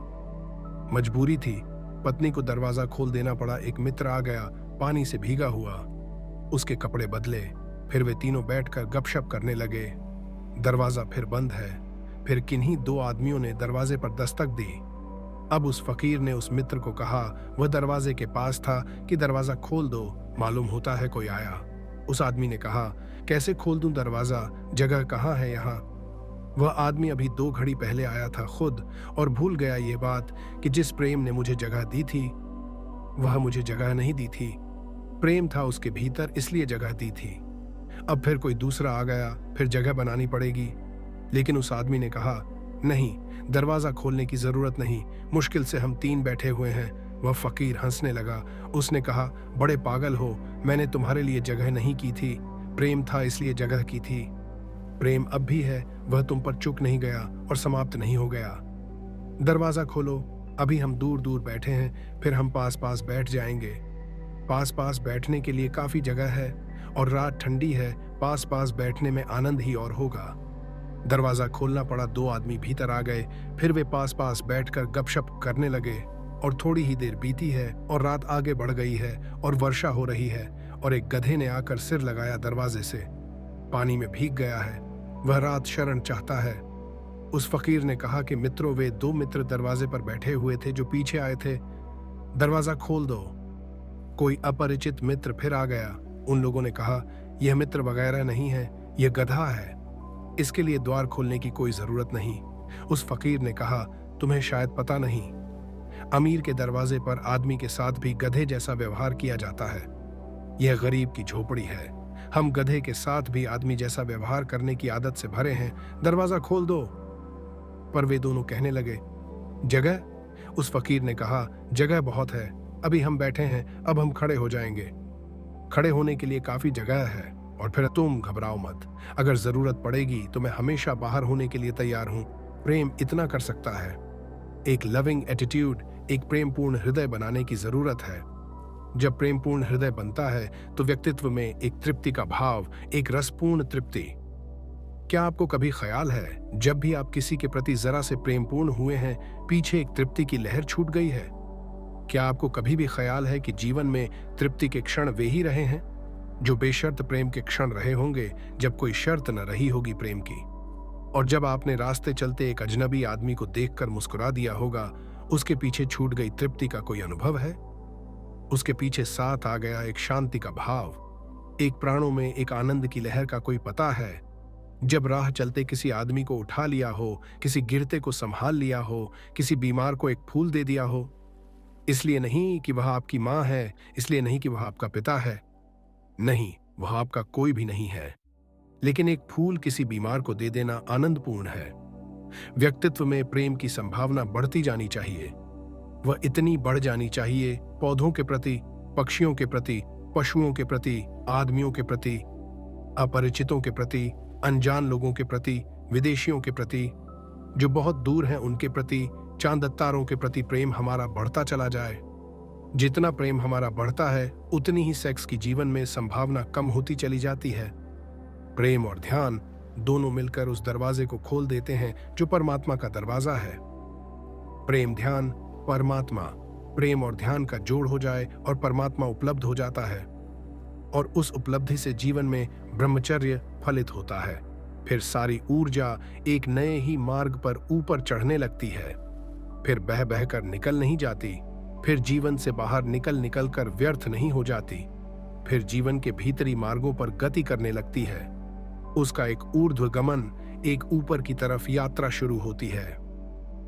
Speaker 1: मजबूरी थी, पत्नी को दरवाजा खोल देना पड़ा। एक मित्र आ गया, पानी से भीगा हुआ। उसके कपड़े बदले, फिर वे तीनों बैठकर गपशप करने लगे। दरवाजा फिर बंद है। फिर किन्हीं 2 आदमियों ने दरवाजे पर दस्तक दी। अब उस फकीर ने उस मित्र को कहा, वह दरवाजे के पास था, कि दरवाजा खोल दो, मालूम होता है कोई आया। उस आदमी ने कहा, कैसे खोल दूं दरवाजा, जगह कहाँ है यहाँ? वह आदमी अभी 2 घड़ी पहले आया था खुद, और भूल गया ये बात कि जिस प्रेम ने मुझे जगह दी थी वह मुझे जगह नहीं दी थी। प्रेम था उसके भीतर, इसलिए जगह दी थी। अब फिर कोई दूसरा आ गया, फिर जगह बनानी पड़ेगी। लेकिन उस आदमी ने कहा, नहीं, दरवाजा खोलने की जरूरत नहीं, मुश्किल से हम 3 बैठे हुए हैं। वह फकीर हंसने लगा। उसने कहा, बड़े पागल हो, मैंने तुम्हारे लिए जगह नहीं की थी, प्रेम था इसलिए जगह की थी। प्रेम अब भी है, वह तुम पर चुक नहीं गया और समाप्त नहीं हो गया। दरवाजा खोलो, अभी हम दूर दूर बैठे हैं, फिर हम पास पास बैठ जाएंगे। पास पास बैठने के लिए काफी जगह है और रात ठंडी है, पास पास बैठने में आनंद ही और होगा। दरवाजा खोलना पड़ा, 2 आदमी भीतर आ गए, फिर वे पास पास बैठकर गपशप करने लगे और थोड़ी ही देर बीती है और रात आगे बढ़ गई है और वर्षा हो रही है और एक गधे ने आकर सिर लगाया दरवाजे से, पानी में भीग गया है, वह रात शरण चाहता है। उस फकीर ने कहा कि मित्रों, वे 2 मित्र दरवाजे पर बैठे हुए थे जो पीछे आए थे, दरवाजा खोल दो। कोई अपरिचित मित्र फिर आ गया। उन लोगों ने कहा, यह मित्र वगैरह नहीं है, यह गधा है, इसके लिए द्वार खोलने की कोई जरूरत नहीं। उस फकीर ने कहा, तुम्हें शायद पता नहीं, अमीर के दरवाजे पर आदमी के साथ भी गधे जैसा व्यवहार किया जाता है। यह गरीब की झोपड़ी है, हम गधे के साथ भी आदमी जैसा व्यवहार करने की आदत से भरे हैं, दरवाजा खोल दो। पर वे दोनों कहने लगे, जगह? उस फकीर ने कहा, जगह बहुत है, अभी हम बैठे हैं, अब हम खड़े हो जाएंगे। खड़े होने के लिए काफी जगह है, और फिर तुम घबराओ मत, अगर जरूरत पड़ेगी तो मैं हमेशा बाहर होने के लिए तैयार हूं। प्रेम इतना कर सकता है। एक लविंग एटीट्यूड, एक प्रेमपूर्ण हृदय बनाने की जरूरत है। जब प्रेमपूर्ण हृदय बनता है तो व्यक्तित्व में एक तृप्ति का भाव, एक रसपूर्ण तृप्ति। क्या आपको कभी ख्याल है, जब भी आप किसी के प्रति जरा से प्रेमपूर्ण हुए हैं, पीछे एक तृप्ति की लहर छूट गई है? क्या आपको कभी भी ख्याल है कि जीवन में तृप्ति के क्षण वे ही रहे हैं जो बेशर्त प्रेम के क्षण रहे होंगे, जब कोई शर्त न रही होगी प्रेम की? और जब आपने रास्ते चलते एक अजनबी आदमी को देखकर मुस्कुरा दिया होगा, उसके पीछे छूट गई तृप्ति का कोई अनुभव है? उसके पीछे साथ आ गया एक शांति का भाव, एक प्राणों में एक आनंद की लहर का कोई पता है? जब राह चलते किसी आदमी को उठा लिया हो, किसी गिरते को संभाल लिया हो, किसी बीमार को एक फूल दे दिया हो, इसलिए नहीं कि वह आपकी मां है, इसलिए नहीं कि वह आपका पिता है, नहीं, वह आपका कोई भी नहीं है, लेकिन एक फूल किसी बीमार को दे देना आनंदपूर्ण है। व्यक्तित्व में प्रेम की संभावना बढ़ती जानी चाहिए। वह इतनी बढ़ जानी चाहिए, पौधों के प्रति, पक्षियों के प्रति, पशुओं के प्रति, आदमियों के प्रति, अपरिचितों के प्रति, अनजान लोगों के प्रति, विदेशियों के प्रति, जो बहुत दूर हैं उनके प्रति, चांद तारों के प्रति प्रेम हमारा बढ़ता चला जाए। जितना प्रेम हमारा बढ़ता है, उतनी ही सेक्स की जीवन में संभावना कम होती चली जाती है। प्रेम और ध्यान दोनों मिलकर उस दरवाजे को खोल देते हैं जो परमात्मा का दरवाजा है। प्रेम, ध्यान, परमात्मा, प्रेम और ध्यान का जोड़ हो जाए और परमात्मा उपलब्ध हो जाता है, और उस उपलब्धि से जीवन में ब्रह्मचर्य फलित होता है। फिर सारी ऊर्जा एक नए ही मार्ग पर ऊपर चढ़ने लगती है, फिर बह बह कर निकल नहीं जाती, फिर जीवन से बाहर निकल कर व्यर्थ नहीं हो जाती, फिर जीवन के भीतरी मार्गों पर गति करने लगती है। उसका एक ऊर्ध्व गमन, एक ऊपर की तरफ यात्रा शुरू होती है।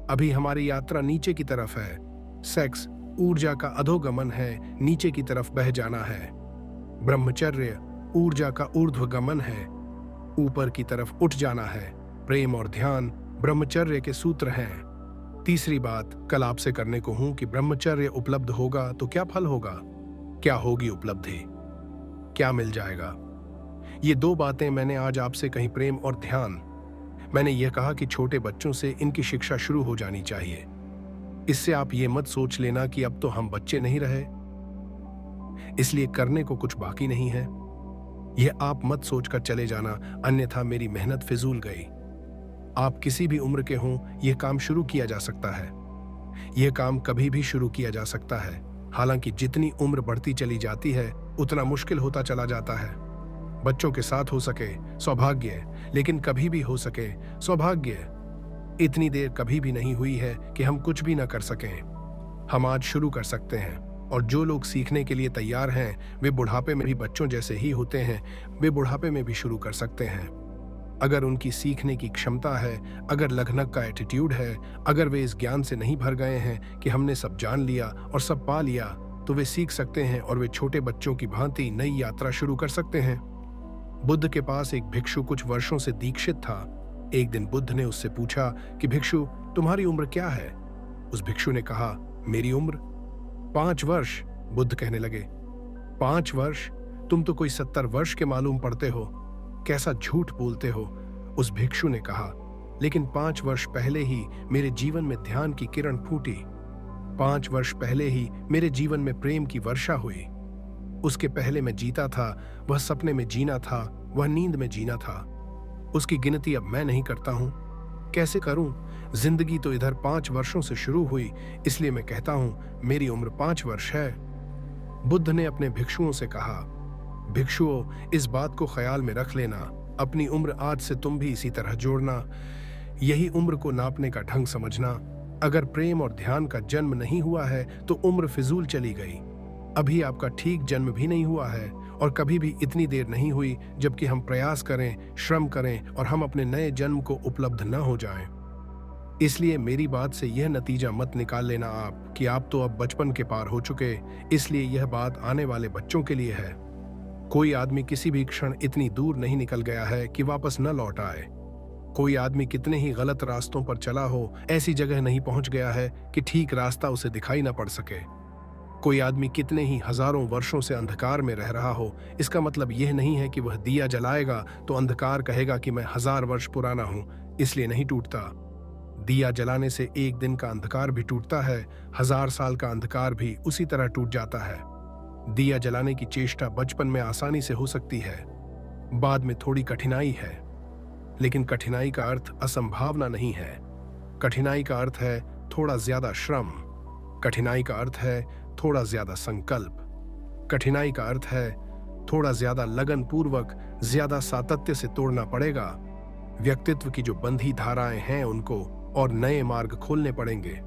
Speaker 1: अभी हमारी यात्रा नीचे की तरफ है। सेक्स ऊर्जा का अधोगमन है, नीचे की तरफ बह जाना है। ब्रह्मचर्य ऊर्जा का ऊर्ध्वगमन है, ऊपर की तरफ उठ जाना है। प्रेम और ध्यान ब्रह्मचर्य के सूत्र हैं। तीसरी बात कल आपसे करने को हूं कि ब्रह्मचर्य उपलब्ध होगा तो क्या फल होगा, क्या होगी उपलब्धि, क्या मिल जाएगा? ये 2 बातें मैंने आज आपसे कही, प्रेम और ध्यान। मैंने यह कहा कि छोटे बच्चों से इनकी शिक्षा शुरू हो जानी चाहिए। इससे आप ये मत सोच लेना कि अब तो हम बच्चे नहीं रहे, इसलिए करने को कुछ बाकी नहीं है। यह आप मत सोचकर चले जाना, अन्यथा मेरी मेहनत फिजूल गई। आप किसी भी उम्र के हों, यह काम शुरू किया जा सकता है। यह काम कभी भी शुरू किया जा सकता है। हालांकि जितनी उम्र बढ़ती चली जाती है, उतना मुश्किल होता चला जाता है। बच्चों के साथ हो सके सौभाग्य, लेकिन कभी भी हो सके सौभाग्य। इतनी देर कभी भी नहीं हुई है कि हम कुछ भी न कर सकें। हम आज शुरू कर सकते हैं, और जो लोग सीखने के लिए तैयार हैं, वे बुढ़ापे में भी बच्चों जैसे ही होते हैं। वे बुढ़ापे में भी शुरू कर सकते हैं, अगर उनकी सीखने की क्षमता है, अगर लगनक का एटीट्यूड है, अगर वे इस ज्ञान से नहीं भर गए हैं कि हमने सब जान लिया और सब पा लिया, तो वे सीख सकते हैं और वे छोटे बच्चों की भांति नई यात्रा शुरू कर सकते हैं। बुद्ध के पास एक भिक्षु कुछ वर्षों से दीक्षित था। एक दिन बुद्ध ने उससे पूछा कि भिक्षु, तुम्हारी उम्र क्या है? उस भिक्षु ने कहा, मेरी उम्र 5 वर्ष। बुद्ध कहने लगे, 5 वर्ष? तुम तो कोई 70 वर्ष के मालूम पड़ते हो, कैसा झूठ बोलते हो। उस भिक्षु ने कहा, लेकिन 5 वर्ष पहले ही मेरे जीवन में ध्यान की किरण फूटी। 5 वर्ष पहले ही मेरे जीवन में प्रेम की वर्षा हुई। उसके पहले मैं जीता था, वह सपने में जीना था, वह नींद में जीना था। उसकी गिनती अब मैं नहीं करता हूं। कैसे करूं? जिंदगी तो इधर 5 वर्षों से शुरू हुई, इसलिए मैं कहता हूं मेरी उम्र 5 वर्ष है। बुद्ध ने अपने भिक्षुओं से कहा, भिक्षुओं, इस बात को ख्याल में रख लेना, अपनी उम्र आज से तुम भी इसी तरह जोड़ना। यही उम्र को नापने का ढंग समझना। अगर प्रेम और ध्यान का जन्म नहीं हुआ है तो उम्र फिजूल चली गई। अभी आपका ठीक जन्म भी नहीं हुआ है और कभी भी इतनी देर नहीं हुई जबकि हम प्रयास करें, श्रम करें और हम अपने नए जन्म को उपलब्ध न हो जाएं। इसलिए मेरी बात से यह नतीजा मत निकाल लेना आप कि आप तो अब बचपन के पार हो चुके, इसलिए यह बात आने वाले बच्चों के लिए है। कोई आदमी किसी भी क्षण इतनी दूर नहीं निकल गया है कि वापस न लौट आए। कोई आदमी कितने ही गलत रास्तों पर चला हो, ऐसी जगह नहीं पहुंच गया है कि ठीक रास्ता उसे दिखाई न पड़ सके। कोई आदमी कितने ही हजारों वर्षों से अंधकार में रह रहा हो, इसका मतलब यह नहीं है कि वह दिया जलाएगा तो अंधकार कहेगा कि मैं 1000 वर्ष पुराना हूं, इसलिए नहीं टूटता। दिया जलाने से एक दिन का अंधकार भी टूटता है, 1000 साल का अंधकार भी उसी तरह टूट जाता है। दिया जलाने की चेष्टा बचपन में आसानी से हो सकती है, बाद में थोड़ी कठिनाई है, लेकिन कठिनाई का अर्थ असंभावना नहीं है। कठिनाई का अर्थ है थोड़ा ज्यादा श्रम। कठिनाई का अर्थ है थोड़ा ज्यादा संकल्प। कठिनाई का अर्थ है थोड़ा ज्यादा लगन पूर्वक, ज्यादा सातत्य से तोड़ना पड़ेगा। व्यक्तित्व की जो बंधी धाराएं हैं उनको और नए मार्ग खोलने पड़ेंगे।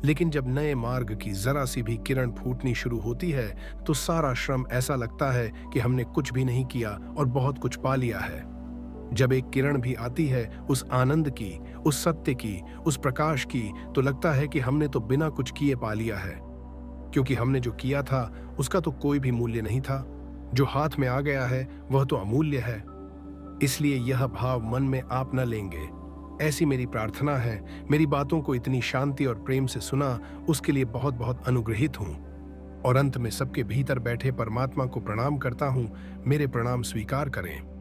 Speaker 1: लेकिन जब नए मार्ग की जरा सी भी किरण फूटनी शुरू होती है तो सारा श्रम ऐसा लगता है कि हमने कुछ भी नहीं किया और बहुत कुछ पा लिया है। जब एक किरण भी आती है उस आनंद की, उस सत्य की, उस प्रकाश की, तो लगता है कि हमने तो बिना कुछ किए पा लिया है, क्योंकि हमने जो किया था उसका तो कोई भी मूल्य नहीं था। जो हाथ में आ गया है वह तो अमूल्य है। इसलिए यह भाव मन में आप न लेंगे, ऐसी मेरी प्रार्थना है। मेरी बातों को इतनी शांति और प्रेम से सुना, उसके लिए बहुत बहुत अनुग्रहित हूं। और अंत में सबके भीतर बैठे परमात्मा को प्रणाम करता हूं। मेरे प्रणाम स्वीकार करें।